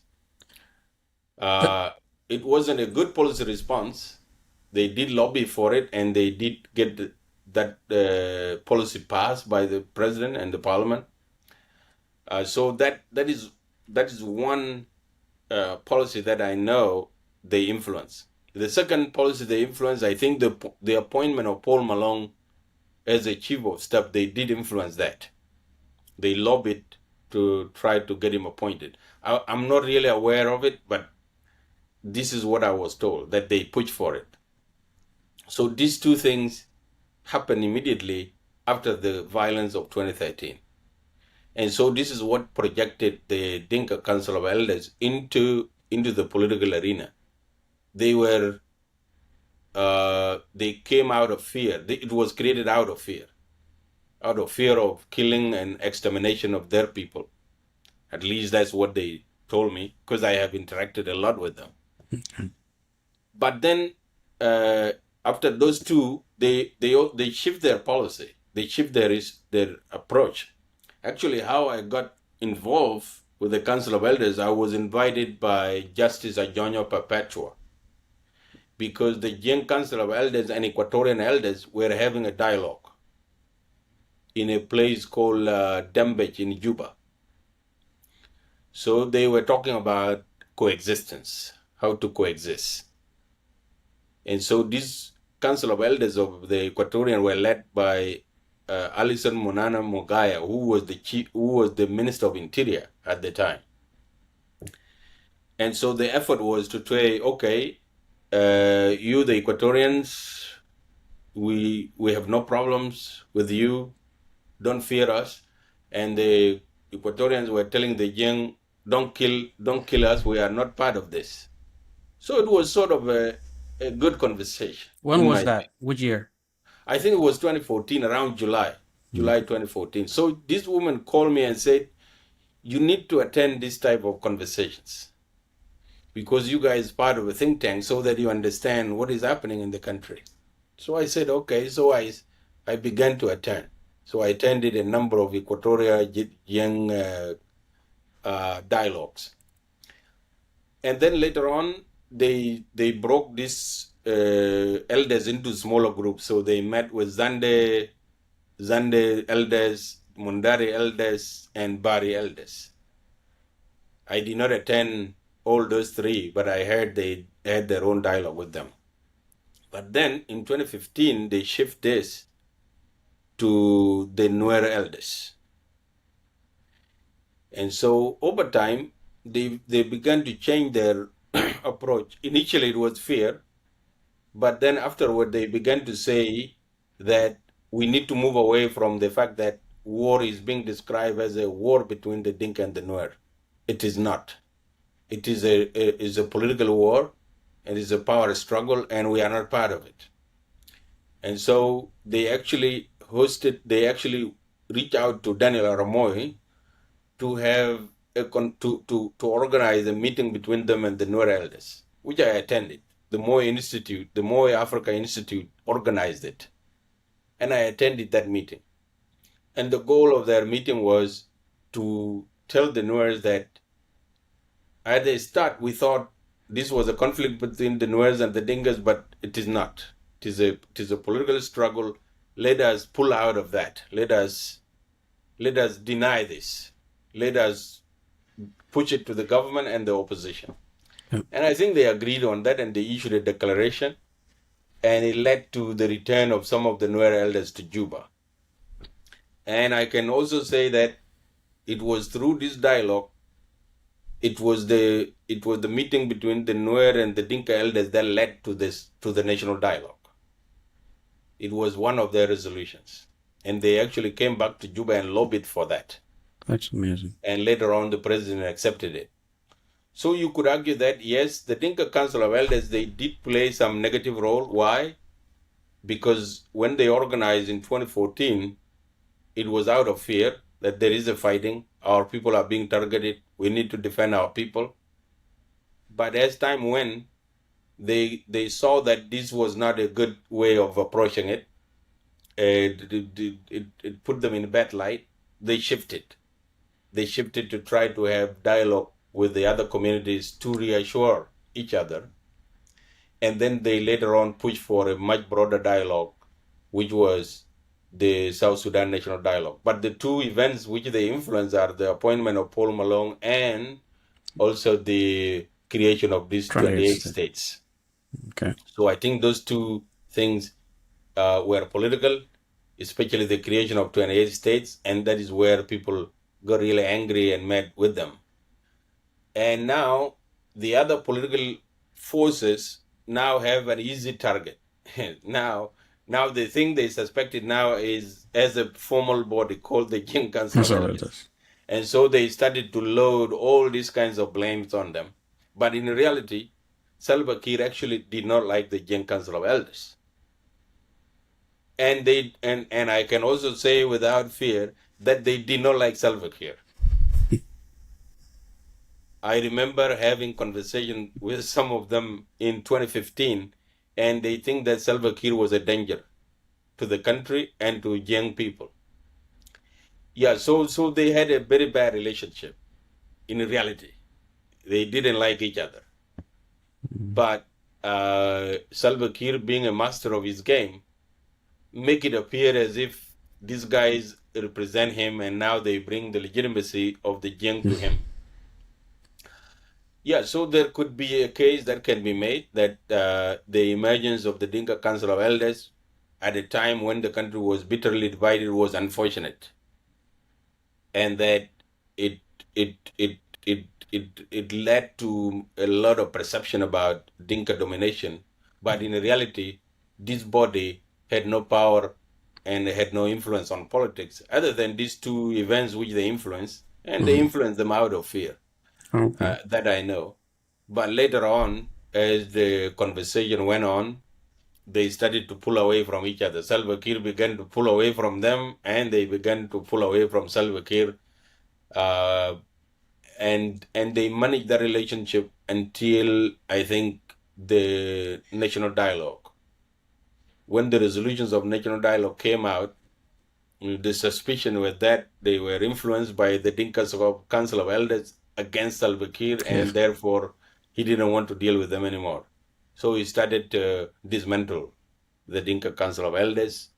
It wasn't a good policy response. They did lobby for it, and they did get that policy passed by the president and the parliament. So that is one policy that I know they influence. The second policy they influence, I think the appointment of Paul Malone as a chief of staff, they did influence that. They lobbied to try to get him appointed. I'm not really aware of it, but this is what I was told, that they pushed for it. So these two things happened immediately after the violence of 2013. And so this is what projected the Dinka Council of Elders into the political arena. They came out of fear. It was created out of fear of killing and extermination of their people. At least that's what they told me, because I have interacted a lot with them. But then after those two, they shift their policy. They shift their approach. Actually, how I got involved with the Council of Elders, I was invited by Justice Ajonyo Perpetua, because the Jieeng Council of Elders and Equatorian Elders were having a dialogue in a place called Dembech in Juba. So they were talking about coexistence, how to coexist. And so this Council of Elders of the Equatorian were led by Alison Monana Mogaya, who was the Minister of Interior at the time. And so the effort was to say, okay, you, the Equatorians, we have no problems with you, don't fear us. And the Equatorians were telling the Jieeng, don't kill us, we are not part of this. So it was sort of a good conversation. When was that? Which year? I think it was 2014, around July 2014. So this woman called me and said, you need to attend this type of conversations, because you guys are part of a think tank, so that you understand what is happening in the country. So I said, okay. So I began to attend. So I attended a number of Equatorial Jieeng dialogues. And then later on, they broke these elders into smaller groups. So they met with Zande elders, Mundari elders, and Bari elders. I did not attend all those three, but I heard they had their own dialogue with them. But then in 2015, they shift this to the Nuer elders. And so over time, they began to change their approach. Initially, it was fear, but then afterward, they began to say that we need to move away from the fact that war is being described as a war between the Dinka and the Nuer. It is not. It is a political war, and it's a power struggle, and we are not part of it. And so they actually reached out to Daniel Aramoy to have to organize a meeting between them and the Nuer elders, which I attended. The Moy Africa Institute organized it, and I attended that meeting. And the goal of their meeting was to tell the Nuers that at the start we thought this was a conflict between the Nuers and the Dinkas, but it is not. It is a political struggle. Let us pull out of that. Let us deny this. Let us push it to the government and the opposition. Yep. And I think they agreed on that, and they issued a declaration, and it led to the return of some of the Nuer elders to Juba. And I can also say that it was through this dialogue, it was the meeting between the Nuer and the Dinka elders that led to the national dialogue. It was one of their resolutions, and they actually came back to Juba and lobbied for that. That's amazing. And later on, the president accepted it. So you could argue that, yes, the Dinka Council of Elders, they did play some negative role. Why? Because when they organized in 2014, it was out of fear that there is a fighting, our people are being targeted, we need to defend our people. But as time went, they saw that this was not a good way of approaching it. It put them in a bad light. They shifted. They shifted to try to have dialogue with the other communities to reassure each other. And then they later on pushed for a much broader dialogue, which was the South Sudan National Dialogue. But the two events which they influenced are the appointment of Paul Malone and also the creation of these 28 states. Okay. So I think those two things were political, especially the creation of 28 states, and that is where people got really angry and mad with them. And now the other political forces now have an easy target. now the thing they suspected now is as a formal body called the Jieeng Council of Elders. And so they started to load all these kinds of blames on them. But in reality, Salva Kiir actually did not like the Jieeng Council of Elders. And they and I can also say without fear that they did not like Salva Kiir. I remember having conversation with some of them in 2015, and they think that Salva Kiir was a danger to the country and to young people. Yeah, so they had a very bad relationship. In reality, they didn't like each other. But Salva Kiir, being a master of his game, make it appear as if these guys represent him, and now they bring the legitimacy of the Jieeng to him. Yeah, so there could be a case that can be made that the emergence of the Dinka Council of Elders at a time when the country was bitterly divided was unfortunate, and that it led to a lot of perception about Dinka domination. But in reality, this body had no power and had no influence on politics other than these two events which they influenced, and they influenced them out of fear. Okay. That I know. But later on, as the conversation went on, they started to pull away from each other. Salva Kiir began to pull away from them, and they began to pull away from Salva Kiir. And they managed the relationship until, I think, the national dialogue. When the resolutions of national dialogue came out, the suspicion was that they were influenced by the Dinka Council of Elders against Salva Kiir, and therefore he didn't want to deal with them anymore. So he started to dismantle the Dinka Council of Elders,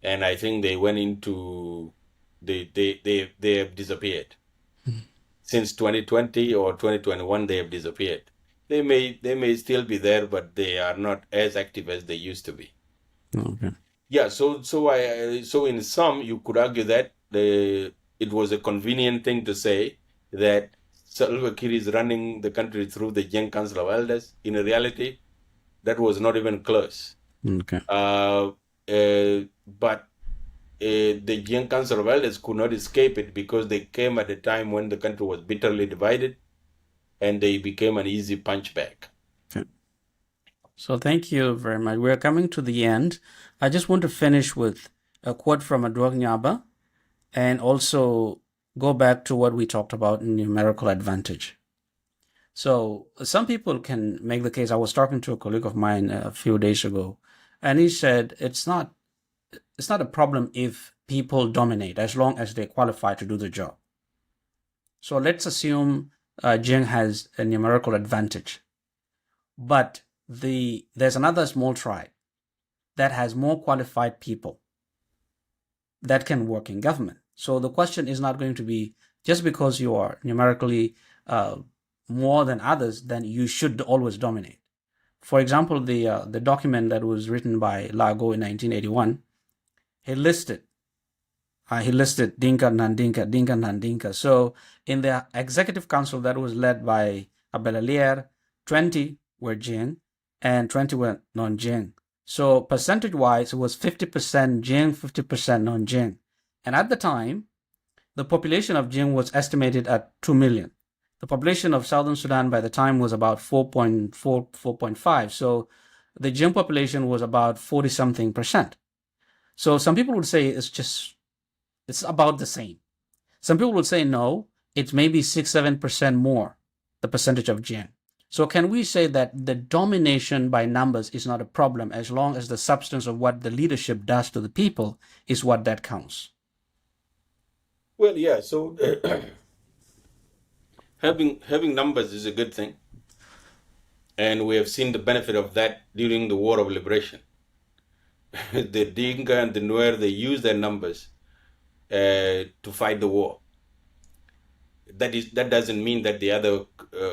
and I think they went into they have disappeared. Since 2020 or 2021, they have disappeared. They may still be there, but they are not as active as they used to be. Okay. Yeah, so in sum, you could argue that it was a convenient thing to say that Salva Kiir is running the country through the Jieeng Council of Elders. In reality, that was not even close. Okay. But the Jieeng Council of Elders could not escape it because they came at a time when the country was bitterly divided, and they became an easy punch bag. Okay. So thank you very much. We're coming to the end. I just want to finish with a quote from Adwog Nyaba, and also go back to what we talked about in numerical advantage. So some people can make the case. I was talking to a colleague of mine a few days ago, and he said it's not a problem if people dominate as long as they qualify to do the job. So let's assume Jieeng has a numerical advantage, but there's another small tribe that has more qualified people that can work in government. So the question is not going to be just because you are numerically more than others, then you should always dominate. For example, the document that was written by Lago in 1981, he listed Dinka, Non-Dinka, Dinka, Non-Dinka. So in the executive council that was led by Abelalier, 20 were Jieeng and 20 were Non-Jieeng. So percentage-wise, it was 50% Jieeng, 50% Non-Jieeng. And at the time, the population of Jieeng was estimated at 2 million. The population of Southern Sudan by the time was about 4.4, 4.5. So the Jieeng population was about 40-something%. So some people would say it's about the same. Some people would say no, it's maybe 6-7% more, the percentage of Jieeng. So can we say that the domination by numbers is not a problem as long as the substance of what the leadership does to the people is what that counts? Well, yeah. So having numbers is a good thing, and we have seen the benefit of that during the War of Liberation. The Dinka and the Nuer, they use their numbers to fight the war. That doesn't mean that the other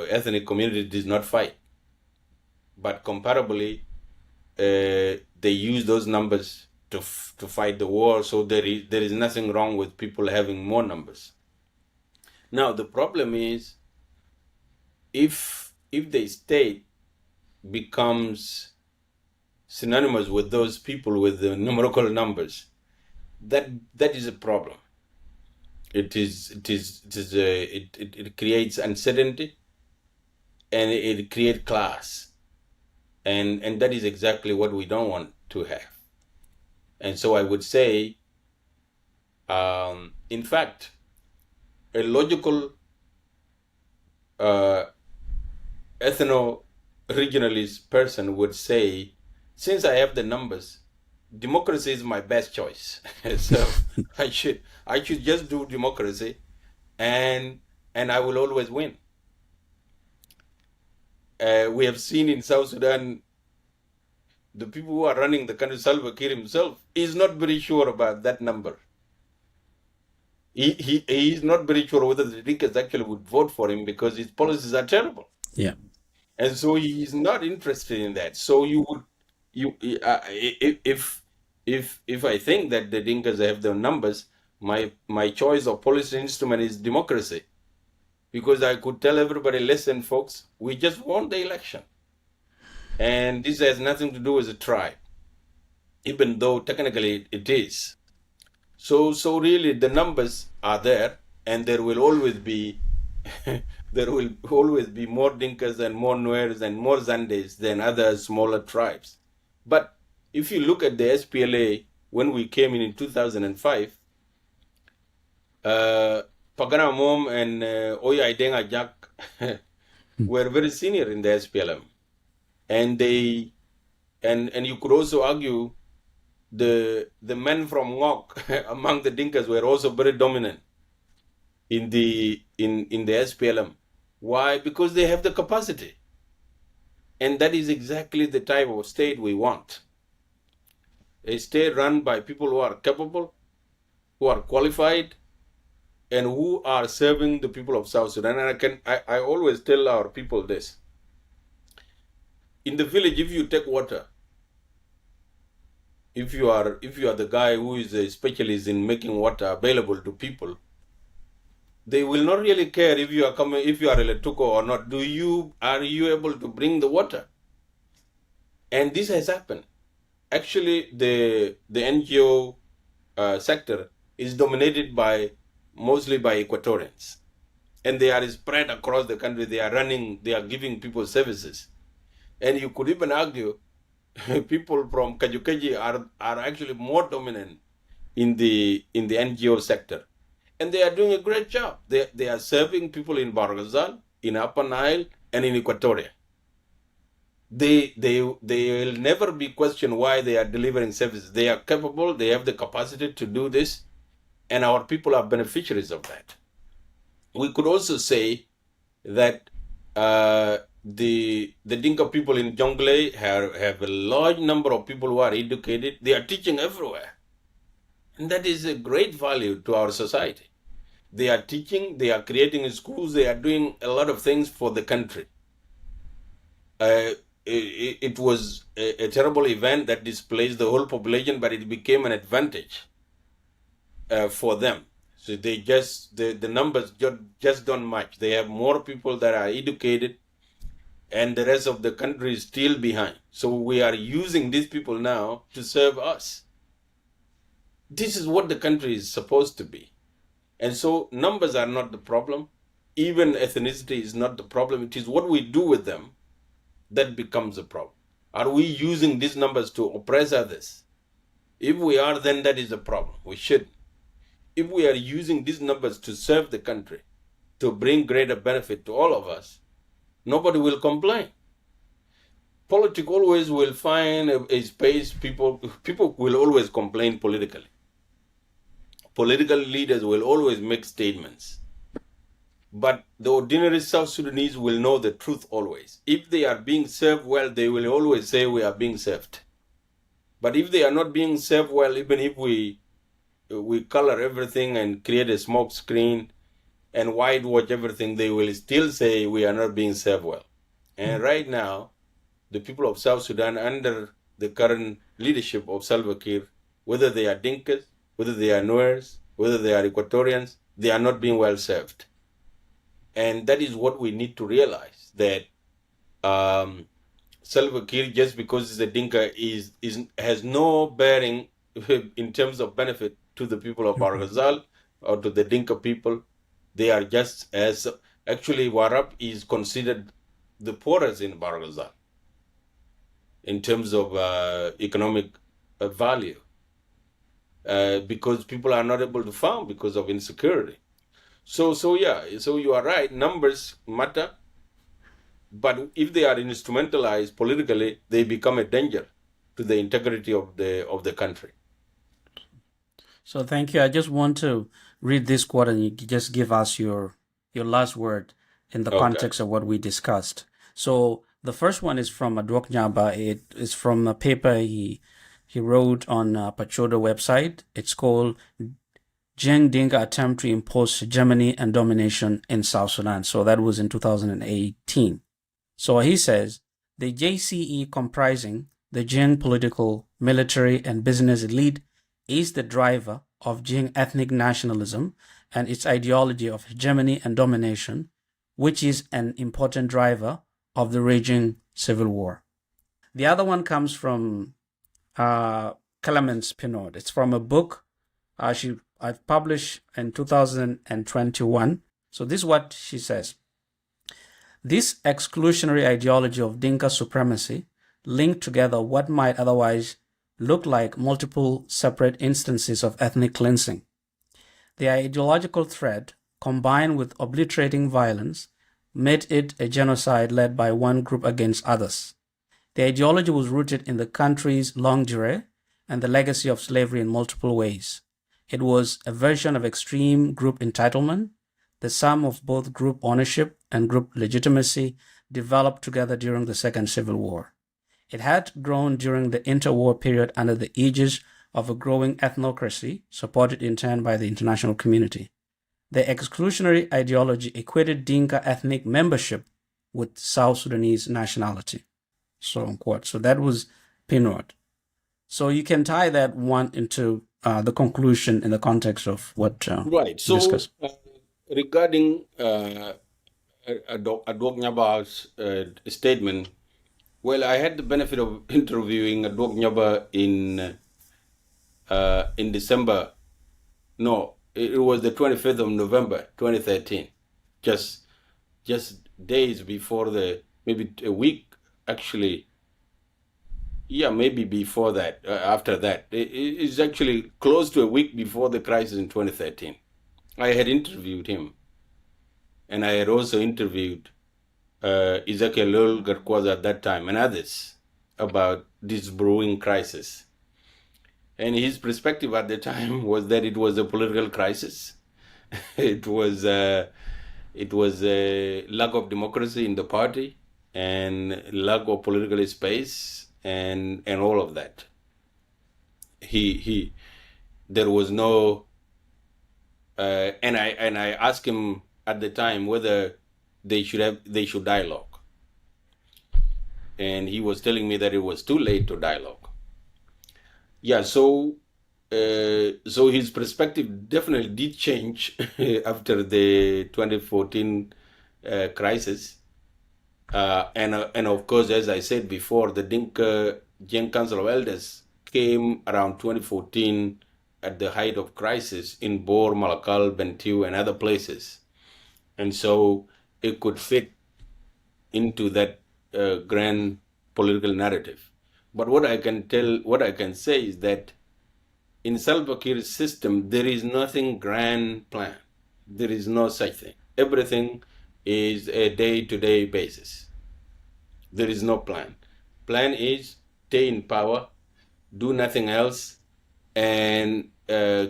ethnic community did not fight, but comparably, they use those numbers to fight the war. So there is nothing wrong with people having more numbers. Now the problem is if the state becomes synonymous with those people with the numerical numbers, that is a problem. It creates uncertainty, and it creates class, and that is exactly what we don't want to have. And so I would say, in fact, a logical ethno-regionalist person would say, since I have the numbers, democracy is my best choice. So I should just do democracy, and I will always win. We have seen in South Sudan, the people who are running the country, Salva Kiir himself, is not very sure about that number. He is not very sure whether the Dinkas actually would vote for him because his policies are terrible. Yeah. And so he is not interested in that. So if I think that the Dinkas have the numbers, my choice of policy instrument is democracy, because I could tell everybody, listen, folks, we just won the election, and this has nothing to do with the tribe, even though technically it is. So really, the numbers are there, and there will always be more Dinkas and more Nuers and more Zandes than other smaller tribes. But if you look at the SPLA, when we came in 2005, Pagana Mom and Oya Idenga Jack were very senior in the SPLM, and you could also argue the men from Ngok among the Dinkas were also very dominant in the SPLM. Why? Because they have the capacity, and that is exactly the type of state we want. A state run by people who are capable, who are qualified, and who are serving the people of South Sudan. And I always tell our people this: in the village, if you take water, if you are the guy who is a specialist in making water available to people, they will not really care if you are a Letuko or not. Are you able to bring the water? And this has happened. Actually, the NGO sector is dominated mostly by Equatorians, and they are spread across the country. They are giving people services, and you could even argue people from Kajukeji are actually more dominant in the NGO sector, and they are doing a great job. They are serving people in Barghazal, in Upper Nile, and in Equatoria. They will never be questioned why they are delivering services. They are capable. They have the capacity to do this, and our people are beneficiaries of that. We could also say that the Dinka people in Jonglei have a large number of people who are educated. They are teaching everywhere, and that is a great value to our society. They are teaching. They are creating schools. They are doing a lot of things for the country. It was a terrible event that displaced the whole population, but it became an advantage for them. So the numbers just don't match. They have more people that are educated, and the rest of the country is still behind. So we are using these people now to serve us. This is what the country is supposed to be. And so numbers are not the problem. Even ethnicity is not the problem. It is what we do with them that becomes a problem. Are we using these numbers to oppress others? If we are, then that is a problem. We should. If we are using these numbers to serve the country, to bring greater benefit to all of us, nobody will complain. Politics always will find a space. People will always complain politically. Political leaders will always make statements. But the ordinary South Sudanese will know the truth always. If they are being served well, they will always say we are being served. But if they are not being served well, even if we color everything and create a smoke screen and whitewash everything, they will still say we are not being served well. And right now, the people of South Sudan, under the current leadership of Salva Kiir, whether they are Dinkas, whether they are Nuers, whether they are Equatorians, they are not being well served. And that is what we need to realize, that Salva Kiir, just because he's a Dinka, has no bearing in terms of benefit to the people of Barghazal or to the Dinka people. They are just as, actually Warab is considered the poorest in Barghazal in terms of economic value, because people are not able to farm because of insecurity. So you are right, numbers matter, but if they are instrumentalized politically, they become a danger to the integrity of the country. So thank you. I just want to read this quote and you just give us your last word in the context of what we discussed. So the first one is from Adwok Nyaba. It is from a paper he wrote on Pachoda website. It's called Jeng Dinka Attempt to Impose Hegemony and Domination in South Sudan. So that was in 2018. So he says, the JCE, comprising the Jeng political, military, and business elite, is the driver of Jeng ethnic nationalism and its ideology of hegemony and domination, which is an important driver of the raging civil war. The other one comes from Clemence Pinot. It's from a book I've published in 2021. So this is what she says. This exclusionary ideology of Dinka supremacy linked together what might otherwise look like multiple separate instances of ethnic cleansing. The ideological thread, combined with obliterating violence, made it a genocide led by one group against others. The ideology was rooted in the country's longue durée and the legacy of slavery in multiple ways. It was a version of extreme group entitlement, the sum of both group ownership and group legitimacy developed together during the Second Civil War. It had grown during the interwar period under the aegis of a growing ethnocracy, supported in turn by the international community. The exclusionary ideology equated Dinka ethnic membership with South Sudanese nationality. So unquote. So that was Pinot. So you can tie that one into the conclusion in the context of what right. So discussed. Regarding Adwok Nyaba's statement, well, I had the benefit of interviewing Adwok Nyaba in December. No, it was the 25th of November, 2013. Just days before maybe a week, actually. Yeah, maybe before that, after that. It's actually close to a week before the crisis in 2013. I had interviewed him. And I had also interviewed Ezekiel Garkwaza at that time and others about this brewing crisis. And his perspective at the time was that it was a political crisis. It was a lack of democracy in the party and lack of political space and all of that. There was no, and I asked him at the time whether they should dialogue, and he was telling me that it was too late to dialogue. Yeah, so his perspective definitely did change after the 2014 crisis, and of course, as I said before, the Dinka Jeng Council of Elders came around 2014 at the height of crisis in Bor, Malakal, Bentiu, and other places. And so it could fit into that grand political narrative. But what I can say is that in Salva Kiir's system, there is nothing grand plan. There is no such thing. Everything is a day-to-day basis. There is no plan. Plan is stay in power, do nothing else, and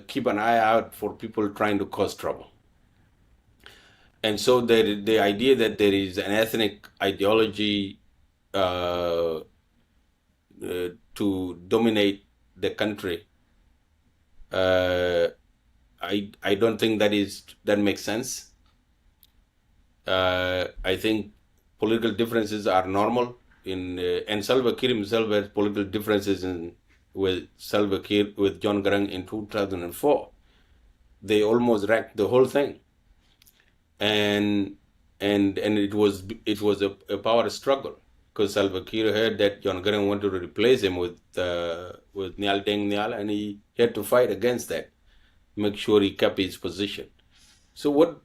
keep an eye out for people trying to cause trouble. And so the idea that there is an ethnic ideology to dominate the country, I don't think that makes sense. I think political differences are normal and Salva Kiir himself has political differences with Salva Kiir with John Garang in 2004. They almost wrecked the whole thing, and it was a power struggle because Salva Kiir heard that John Garang wanted to replace him with Nyal Deng Nyal, and he had to fight against that, make sure he kept his position. So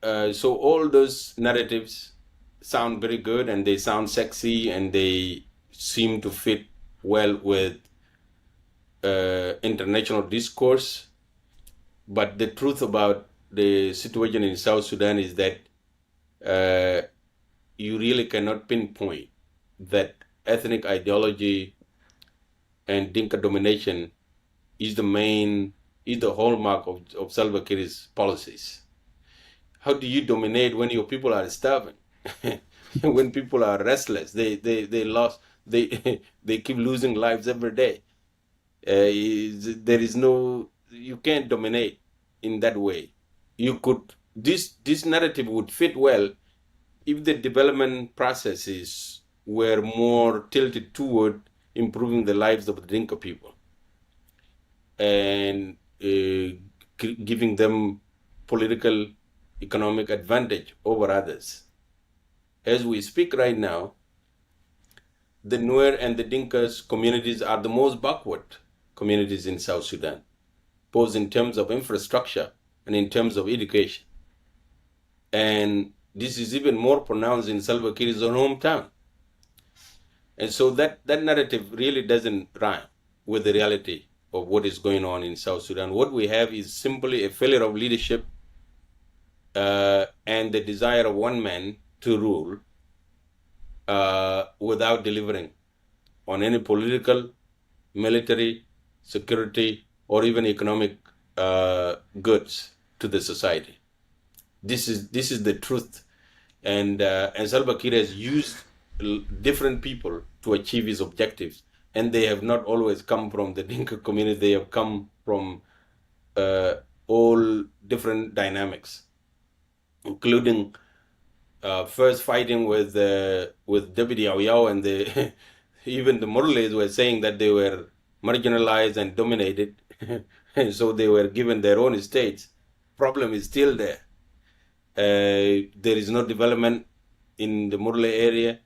so all those narratives sound very good and they sound sexy and they seem to fit well with international discourse. But the truth about the situation in South Sudan is that you really cannot pinpoint that ethnic ideology and Dinka domination is the hallmark of Salva Kiir's policies. How do you dominate when your people are starving? When people are restless, they keep losing lives every day. You can't dominate in that way. This narrative would fit well if the development processes were more tilted toward improving the lives of the Dinka people and giving them political, economic advantage over others. As we speak right now, the Nuer and the Dinkas communities are the most backward communities in South Sudan, both in terms of infrastructure and in terms of education. And this is even more pronounced in Salva Kiir's own hometown. And so that narrative really doesn't rhyme with the reality of what is going on in South Sudan. What we have is simply a failure of leadership and the desire of one man to rule without delivering on any political, military, security, or even economic goods to the society. This is the truth, and Salva Kiir has used different people to achieve his objectives, and they have not always come from the Dinka community. They have come from all different dynamics, including first fighting with Deputy Yao Yao, and even the Murleys were saying that they were marginalized and dominated, and so they were given their own states. Problem is still there. There is no development in the Murle area.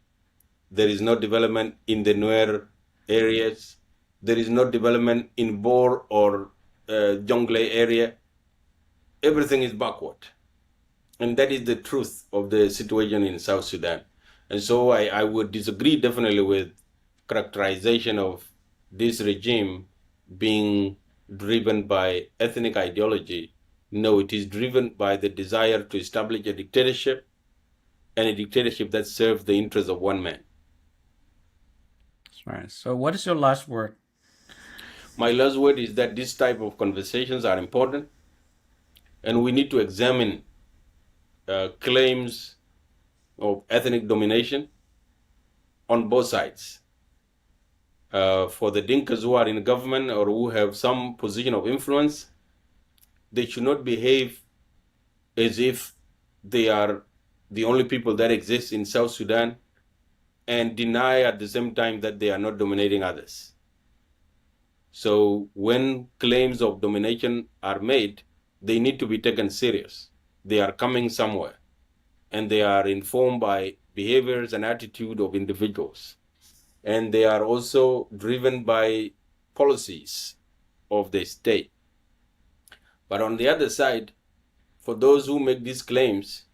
There is no development in the Nuer areas. There is no development in Bor or Jonglei area. Everything is backward. And that is the truth of the situation in South Sudan. And so I would disagree definitely with characterization of this regime being driven by ethnic ideology. No, it is driven by the desire to establish a dictatorship, and a dictatorship that serves the interests of one man. That's right. So what is your last word? My last word is that this type of conversations are important, and we need to examine claims of ethnic domination on both sides. For the Dinkas who are in government or who have some position of influence, they should not behave as if they are the only people that exist in South Sudan and deny at the same time that they are not dominating others. So when claims of domination are made, they need to be taken serious. They are coming somewhere, and they are informed by behaviors and attitude of individuals. And they are also driven by policies of the state But on the other side, for those who make these claims,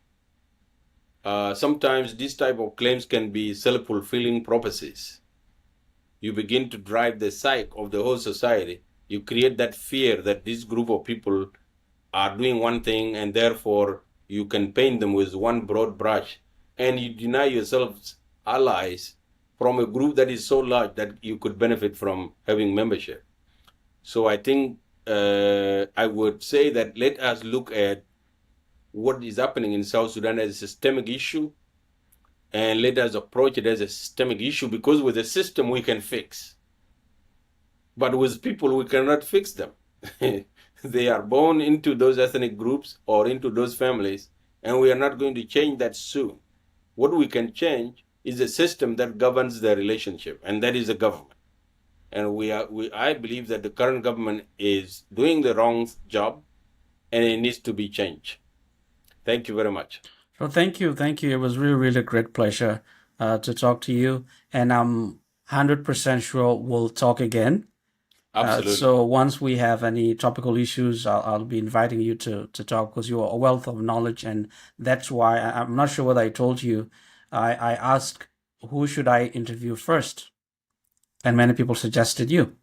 sometimes these type of claims can be self-fulfilling prophecies. You begin to drive the psyche of the whole society. You create that fear that this group of people are doing one thing, and therefore you can paint them with one broad brush, and you deny yourselves allies from a group that is so large that you could benefit from having membership. So I think I would say that let us look at what is happening in South Sudan as a systemic issue, and let us approach it as a systemic issue, because with the system we can fix. But with people, we cannot fix them. They are born into those ethnic groups or into those families, and we are not going to change that soon. What we can change is a system that governs the relationship, and that is the government. And I believe that the current government is doing the wrong job, and it needs to be changed. Thank you very much. So thank you. It was really a great pleasure to talk to you, and I'm 100% sure we'll talk again. Absolutely. So once we have any topical issues, I'll be inviting you to talk, because you are a wealth of knowledge, and that's why I'm not sure whether I told you. I asked who should I interview first, and many people suggested you.